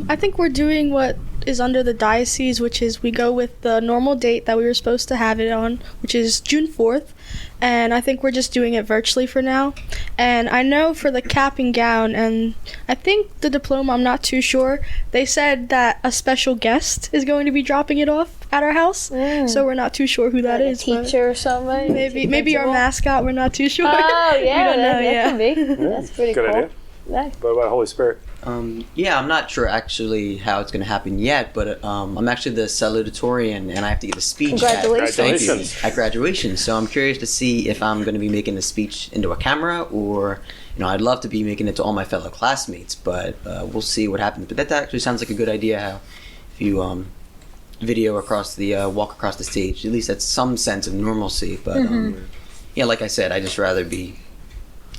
[SPEAKER 4] I think we're doing what is under the diocese, which is we go with the normal date that we were supposed to have it on, which is June 4th. And I think we're just doing it virtually for now. And I know for the cap and gown, and I think the diploma, I'm not too sure. They said that a special guest is going to be dropping it off at our house. So we're not too sure who that
[SPEAKER 2] Like
[SPEAKER 4] is.
[SPEAKER 2] a teacher or something?
[SPEAKER 4] Maybe our mascot. We're not too sure.
[SPEAKER 2] Oh, yeah,
[SPEAKER 4] we don't know.
[SPEAKER 2] that
[SPEAKER 4] Yeah.
[SPEAKER 2] can be. That's pretty
[SPEAKER 3] Good
[SPEAKER 2] cool.
[SPEAKER 3] idea.
[SPEAKER 2] Nice.
[SPEAKER 3] What about Holy Spirit?
[SPEAKER 6] Yeah, I'm not sure actually how it's going to happen yet, but I'm actually the salutatorian, and I have to give a speech
[SPEAKER 2] Congratulations.
[SPEAKER 6] Thank you,
[SPEAKER 3] Congratulations.
[SPEAKER 6] at graduation. So I'm curious to see if I'm going to be making the speech into a camera, or I'd love to be making it to all my fellow classmates, but we'll see what happens. But that actually sounds like a good idea. How if you video across the walk across the stage, at least that's some sense of normalcy. But yeah, like I said, I just rather be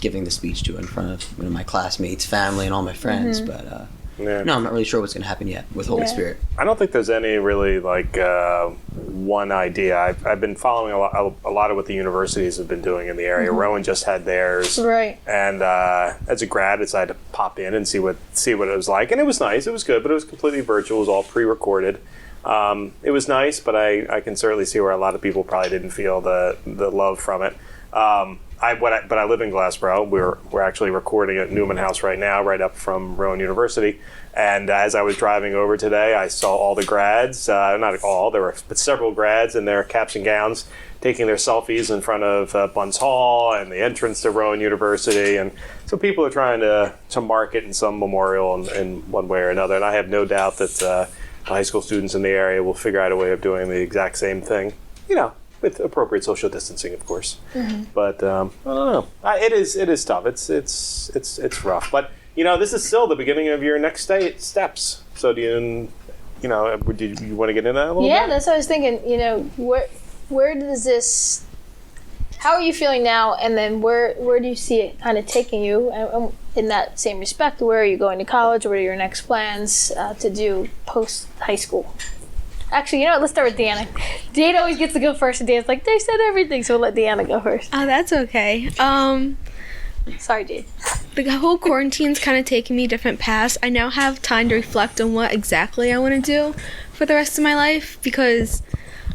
[SPEAKER 6] giving the speech in front of my classmates, family, and all my friends. But
[SPEAKER 3] Yeah.
[SPEAKER 6] no, I'm not really sure what's going to happen yet with Holy Spirit.
[SPEAKER 3] I don't think there's any really one idea. I've been following a lot of what the universities have been doing in the area. Rowan just had theirs,
[SPEAKER 2] Right.
[SPEAKER 3] and as a grad, I decided to pop in and see what it was like, and it was nice. It was good, but it was completely virtual. It was all pre-recorded. It was nice, but I can certainly see where a lot of people probably didn't feel the love from it. But I live in Glassboro. We're actually recording at Newman House right now, right up from Rowan University. And as I was driving over today, I saw all the grads, not all, but several grads in their caps and gowns taking their selfies in front of Bunce Hall and the entrance to Rowan University. And so people are trying to mark it in some memorial in one way or another. And I have no doubt that the high school students in the area will figure out a way of doing the exact same thing, with appropriate social distancing, of course. But I don't know. It is tough. It's rough. But this is still the beginning of your next steps. So do you want to get into that a little bit?
[SPEAKER 2] Yeah, that's what I was thinking. Where does this? How are you feeling now? And then where do you see it kind of taking you? And in that same respect, where are you going to college? What are your next plans to do post high school? Actually, let's start with Deana. Jade always gets to go first, and Deana's like, they said everything, so we'll let Deana go first.
[SPEAKER 7] Oh, that's okay.
[SPEAKER 2] Sorry, Jade.
[SPEAKER 7] The whole quarantine's kind of taken me different paths. I now have time to reflect on what exactly I want to do for the rest of my life, because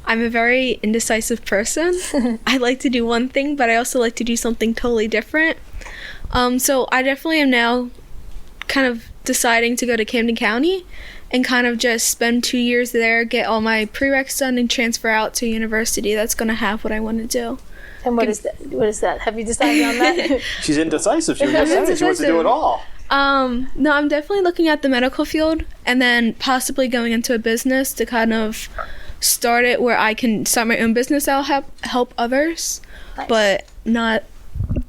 [SPEAKER 7] I'm a very indecisive person. I like to do one thing, but I also like to do something totally different. So I definitely am now kind of deciding to go to Camden County and kind of just spend 2 years there, get all my prereqs done, and transfer out to a university that's going to have what I want to do.
[SPEAKER 2] And what is that? What is that? Have you decided on that?
[SPEAKER 3] She's indecisive. She wants to do it all.
[SPEAKER 7] No, I'm definitely looking at the medical field, and then possibly going into a business to kind of start it where I can start my own business. I'll help others,
[SPEAKER 2] Nice.
[SPEAKER 7] but not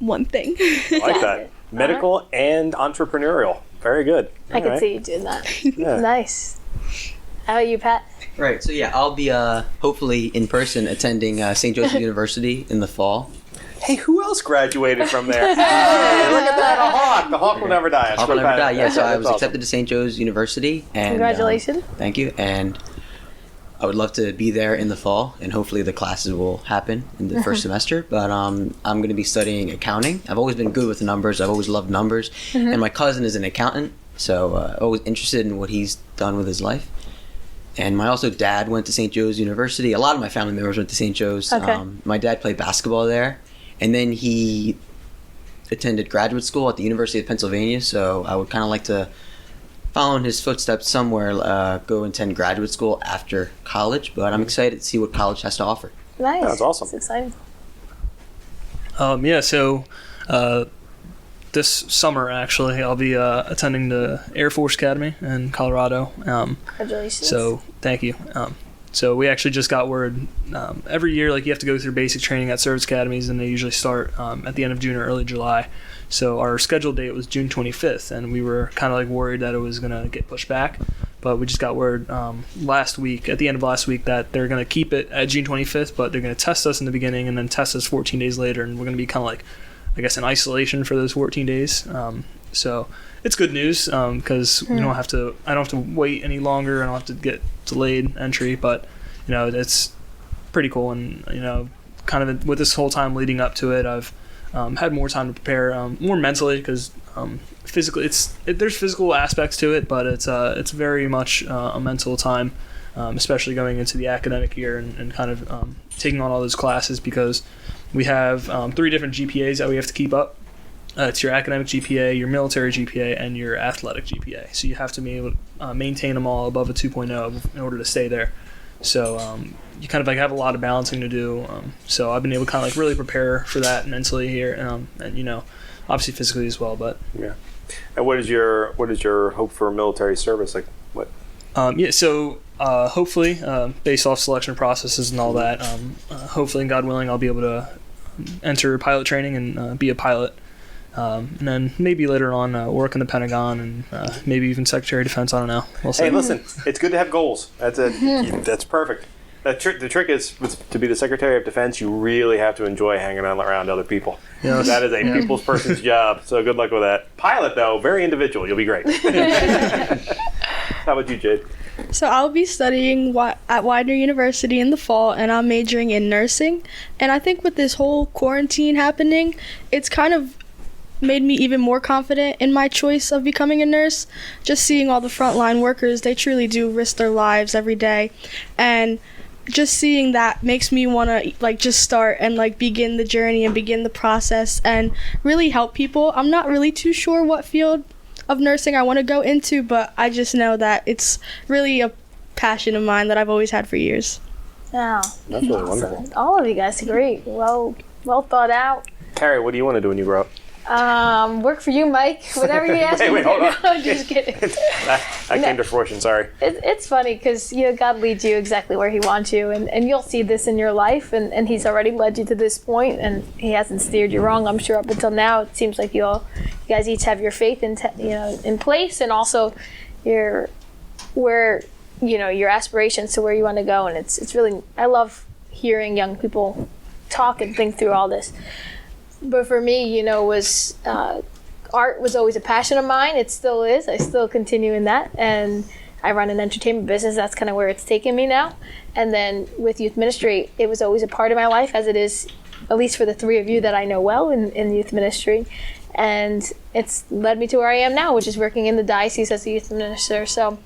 [SPEAKER 7] one thing.
[SPEAKER 3] I like that. Medical and entrepreneurial. Very good.
[SPEAKER 2] I can
[SPEAKER 3] All right.
[SPEAKER 2] see you doing that.
[SPEAKER 3] Yeah.
[SPEAKER 2] Nice. How about you, Pat?
[SPEAKER 6] Right. So yeah, I'll be hopefully in person attending St. Joseph University in the fall.
[SPEAKER 3] Hey, who else graduated from there? Hey, look at that, a hawk. The hawk will never die.
[SPEAKER 6] Hawk will never die. Yeah. So I
[SPEAKER 3] That's
[SPEAKER 6] was
[SPEAKER 3] awesome.
[SPEAKER 6] accepted to St. Joe's University. And,
[SPEAKER 2] Congratulations.
[SPEAKER 6] Thank you. And I would love to be there in the fall, and hopefully the classes will happen in the first semester. But I'm going to be studying accounting. I've always been good with numbers. I've always loved numbers. And my cousin is an accountant, so always interested in what he's done with his life. and my also dad went to St. Joe's University. A lot of my family members went to St. Joe's.
[SPEAKER 2] Okay.
[SPEAKER 6] My dad played basketball there, and then he attended graduate school at the University of Pennsylvania. So I would kind of like to follow in his footsteps somewhere, go attend graduate school after college. But I'm excited to see what college has to offer.
[SPEAKER 2] Nice.
[SPEAKER 3] That's awesome.
[SPEAKER 2] It's exciting.
[SPEAKER 5] So this summer, actually, I'll be attending the Air Force Academy in Colorado.
[SPEAKER 2] Congratulations.
[SPEAKER 5] So thank you. So we actually just got word every year, like you have to go through basic training at service academies, and they usually start at the end of June or early July. So our scheduled date was June 25th, and we were kind of like worried that it was going to get pushed back. But we just got word last week, at the end of last week, that they're going to keep it at June 25th, but they're going to test us in the beginning and then test us 14 days later, and we're going to be kind of like, I guess, in isolation for those 14 days. So it's good news because we don't have to. I don't have to wait any longer. I don't have to get delayed entry, but it's pretty cool. And kind of with this whole time leading up to it, I've had more time to prepare, more mentally because physically, there's physical aspects to it, but it's very much a mental time, especially going into the academic year and kind of taking on all those classes because we have 3 different GPAs that we have to keep up. It's your academic GPA, your military GPA, and your athletic GPA. So you have to be able to maintain them all above a 2.0 in order to stay there. So you kind of like have a lot of balancing to do. So I've been able to kind of like really prepare for that mentally here, and obviously physically as well. But
[SPEAKER 3] yeah. And what is your hope for military service? Like what?
[SPEAKER 5] So hopefully, based off selection processes and all that, hopefully, God willing, I'll be able to enter pilot training and be a pilot. And then maybe later on work in the Pentagon and maybe even Secretary of Defense. I don't know. We'll see.
[SPEAKER 3] Hey, listen, it's good to have goals. That's perfect. The trick is to be the Secretary of Defense. You really have to enjoy hanging around other people.
[SPEAKER 5] Yes.
[SPEAKER 3] That is a people's person's job. So good luck with that. Pilot, though, very individual. You'll be great. How about you, Jade?
[SPEAKER 4] So I'll be studying at Widener University in the fall, and I'm majoring in nursing. And I think with this whole quarantine happening, it's kind of made me even more confident in my choice of becoming a nurse. Just seeing all the frontline workers, they truly do risk their lives every day. And just seeing that makes me want to just start and begin the journey and begin the process and really help people. I'm not really too sure what field of nursing I want to go into, but I just know that it's really a passion of mine that I've always had for years.
[SPEAKER 2] Wow.
[SPEAKER 3] That's really wonderful.
[SPEAKER 2] All of you guys are great. Well thought out.
[SPEAKER 3] Kari, what do you want to do when you grow up?
[SPEAKER 2] Work for you, Mike. Whatever you ask me.
[SPEAKER 3] Wait, hold on.
[SPEAKER 2] I'm just kidding.
[SPEAKER 3] I came to fruition, sorry.
[SPEAKER 2] It's funny because God leads you exactly where He wants you, and you'll see this in your life, and He's already led you to this point, and He hasn't steered you wrong. I'm sure up until now, it seems like you guys each have your faith in place, and also your aspirations to where you want to go, and it's really, I love hearing young people talk and think through all this. But for me, was art was always a passion of mine. It still is. I still continue in that. And I run an entertainment business. That's kind of where it's taken me now. And then with youth ministry, it was always a part of my life, as it is, at least for the 3 of you that I know well in youth ministry. And it's led me to where I am now, which is working in the diocese as a youth minister. So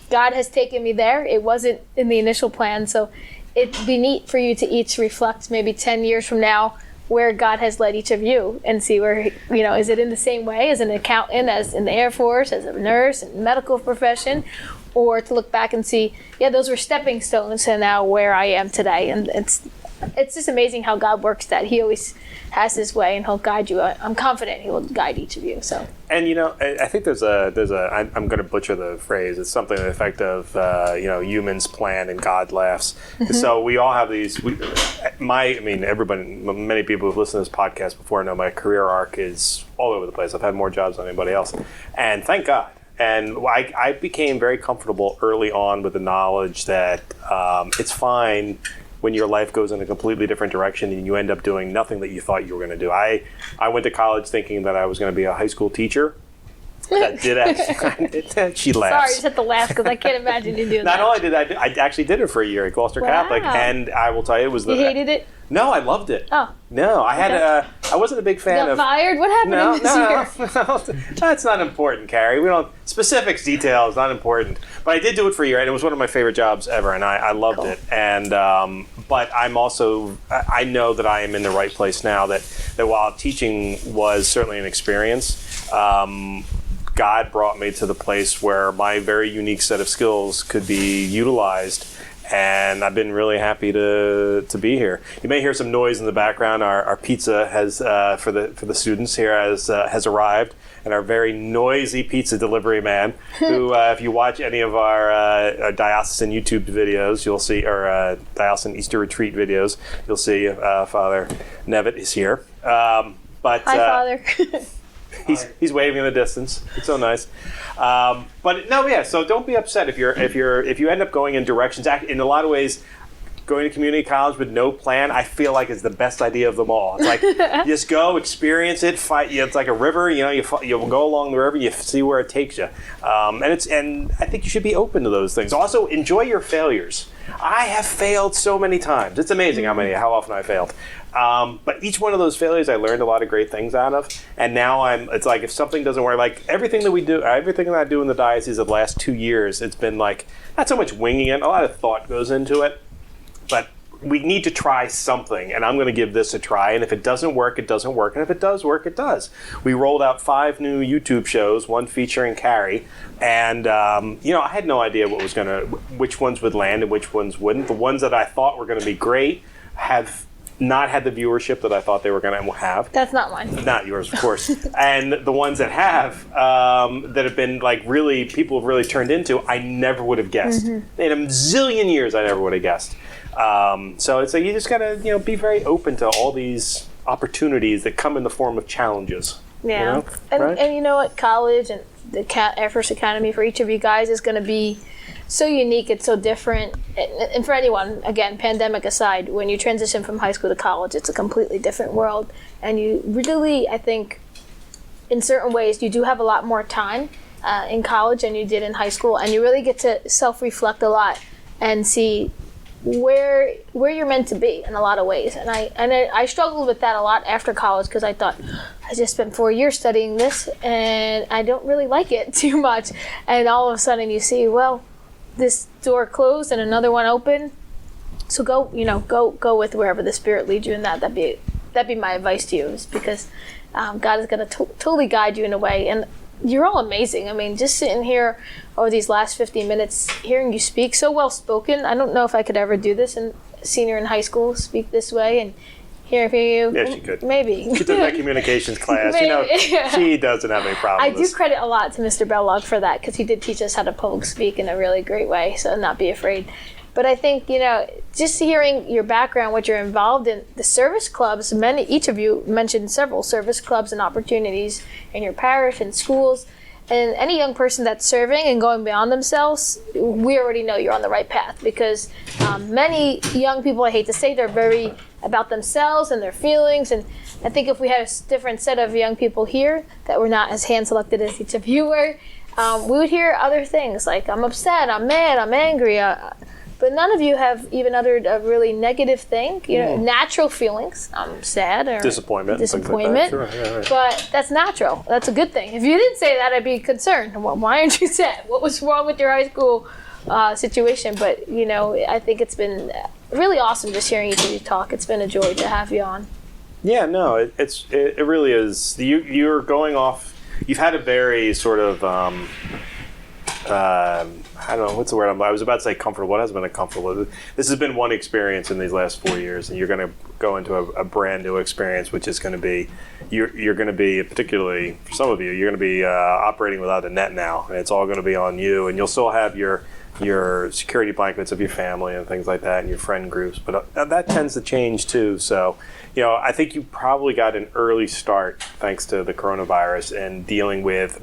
[SPEAKER 2] God has taken me there. It wasn't in the initial plan. So it'd be neat for you to each reflect maybe 10 years from now where God has led each of you and see where, is it in the same way as an accountant, as in the Air Force, as a nurse, in the medical profession, or to look back and see, those were stepping stones to now where I am today. And it's just amazing how God works that. He always has His way, and He'll guide you. I'm confident He will guide each of you. So. And
[SPEAKER 3] I think there's a I'm going to butcher the phrase. It's something to the effect of humans plan and God laughs. Mm-hmm. So we all have these. Everybody, many people who've listened to this podcast before know my career arc is all over the place. I've had more jobs than anybody else, and thank God. And I became very comfortable early on with the knowledge that it's fine when your life goes in a completely different direction and you end up doing nothing that you thought you were going to do. I went to college thinking that I was going to be a high school teacher. That did actually. She laughs.
[SPEAKER 2] Sorry, I just had to laugh because I can't imagine you doing that.
[SPEAKER 3] Not only did I actually did it for a year at Gloucester Catholic, and I will tell you, it was
[SPEAKER 2] You hated it?
[SPEAKER 3] No, I loved it.
[SPEAKER 2] Oh.
[SPEAKER 3] No, I had I wasn't a big fan
[SPEAKER 2] Got
[SPEAKER 3] of.
[SPEAKER 2] fired? What happened
[SPEAKER 3] No,
[SPEAKER 2] in this year?
[SPEAKER 3] That's not important, Kari. We don't specifics, details, not important. But I did do it for a year, and it was one of my favorite jobs ever, and I loved it. And but I'm also I know that I am in the right place now. That while teaching was certainly an experience, God brought me to the place where my very unique set of skills could be utilized. And I've been really happy to be here. You may hear some noise in the background. Our pizza has for the students here has arrived, and our very noisy pizza delivery man, who if you watch any of our diocesan YouTube videos, you'll see, or diocesan Easter retreat videos, you'll see Father Nevitt is here. But
[SPEAKER 2] Hi, Father.
[SPEAKER 3] He's waving in the distance. It's so nice. But no, yeah. So don't be upset if you end up going in directions. In a lot of ways, going to community college with no plan, I feel like is the best idea of them all. It's like you just go, experience it, fight. It's like a river. You go along the river, you see where it takes you. And I think you should be open to those things. Also, enjoy your failures. I have failed so many times. It's amazing how often I failed. But each one of those failures, I learned a lot of great things out of. And now it's like if something doesn't work, like everything that I do in the diocese of the last 2 years, it's been like not so much winging it. A lot of thought goes into it, but we need to try something, and I'm going to give this a try. And if it doesn't work, it doesn't work. And if it does work, it does. We rolled out 5 new YouTube shows, one featuring Kari, and I had no idea which ones would land and which ones wouldn't. The ones that I thought were going to be great have not had the viewership that I thought they were going to have.
[SPEAKER 2] That's not mine.
[SPEAKER 3] Not yours, of course. And the ones that that have been like really, people have really turned into, I never would have guessed. In a zillion years, I never would have guessed. So it's like you just got to be very open to all these opportunities that come in the form of challenges.
[SPEAKER 2] Yeah. And you know what? College and the Air Force Academy for each of you guys is going to be so unique. It's so different. And for anyone, again, pandemic aside, when you transition from high school to college, it's a completely different world. And you really, I think, in certain ways, you do have a lot more time in college than you did in high school. And you really get to self-reflect a lot and see where you're meant to be in a lot of ways. And I struggled with that a lot after college because I thought, I just spent 4 years studying this and I don't really like it too much. And all of a sudden you see, well, this door closed and another one open. So go with wherever the Spirit leads you, and that'd be my advice to you, is because God is going to totally guide you in a way. And you're all amazing. I mean, just sitting here over these last 15 minutes, hearing you speak so well spoken. I don't know if I could ever do this senior in high school, speak this way and hear you.
[SPEAKER 3] Yeah, she could.
[SPEAKER 2] Maybe.
[SPEAKER 3] She took that communications class. She doesn't have any problem
[SPEAKER 2] I
[SPEAKER 3] with
[SPEAKER 2] do
[SPEAKER 3] this.
[SPEAKER 2] credit a lot to Mr. Bellog for that, because he did teach us how to public speak in a really great way, so not be afraid. But I think, just hearing your background, what you're involved in, the service clubs, each of you mentioned several service clubs and opportunities in your parish and schools. And any young person that's serving and going beyond themselves, we already know you're on the right path, because many young people, I hate to say, they're very about themselves and their feelings. And I think if we had a different set of young people here that were not as hand-selected as each of you were, we would hear other things like, I'm upset, I'm mad, I'm angry. But none of you have even uttered a really negative thing. Natural feelings. I'm sad or disappointment.
[SPEAKER 3] Like that. Sure. Yeah, right.
[SPEAKER 2] But that's natural. That's a good thing. If you didn't say that, I'd be concerned. Why aren't you sad? What was wrong with your high school situation? But I think it's been really awesome just hearing each of you talk. It's been a joy to have you on.
[SPEAKER 3] Yeah, no, it really is. You're going off. You've had a very sort of. I don't know, what's the word? I was about to say comfortable. What has been a comfortable? This has been one experience in these last 4 years, and you're going to go into a brand new experience, which is going to be, you're going to be, particularly for some of you, you're going to be operating without a net now, and it's all going to be on you, and you'll still have your security blankets of your family and things like that, and your friend groups, but that tends to change too. So, I think you probably got an early start thanks to the coronavirus and dealing with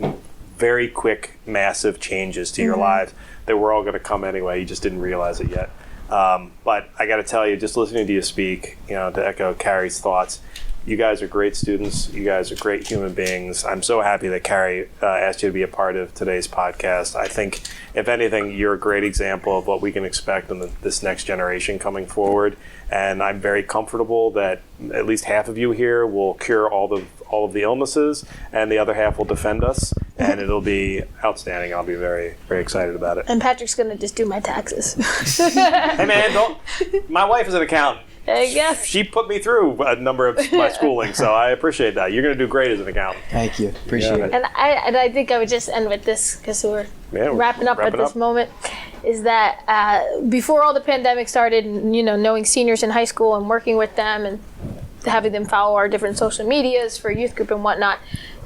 [SPEAKER 3] very quick, massive changes to your lives that were all going to come anyway. You just didn't realize it yet. But I got to tell you, just listening to you speak, to echo Kari's thoughts, You guys are great students. You guys are great human beings. I'm so happy that Kari asked you to be a part of today's podcast. I think, if anything, you're a great example of what we can expect in this next generation coming forward. And I'm very comfortable that at least half of you here will cure all of the illnesses, and the other half will defend us. And it'll be outstanding. I'll be very, very excited about it.
[SPEAKER 2] And Patrick's going to just do my taxes.
[SPEAKER 3] Hey, man, my wife is an accountant.
[SPEAKER 2] Yes.
[SPEAKER 3] She put me through a number of my schooling, so I appreciate that. You're going to do great as an accountant.
[SPEAKER 6] Thank you. Appreciate it.
[SPEAKER 2] And I think I would just end with this, because we're wrapping up at this moment, is that before all the pandemic started, knowing seniors in high school and working with them and having them follow our different social medias for youth group and whatnot,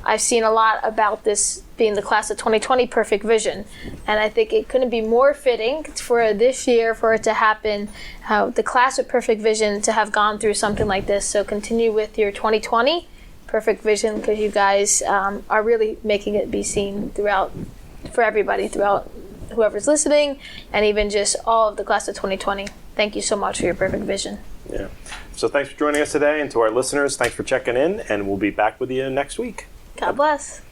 [SPEAKER 2] I've seen a lot about this being the class of 2020 perfect vision. And I think it couldn't be more fitting for this year for it to happen, the class of perfect vision to have gone through something like this. So continue with your 2020 perfect vision, because you guys are really making it be seen throughout, for everybody, throughout whoever's listening, and even just all of the class of 2020. Thank you so much for your perfect vision.
[SPEAKER 3] Yeah. So thanks for joining us today, and to our listeners, thanks for checking in, and we'll be back with you next week.
[SPEAKER 2] God bless.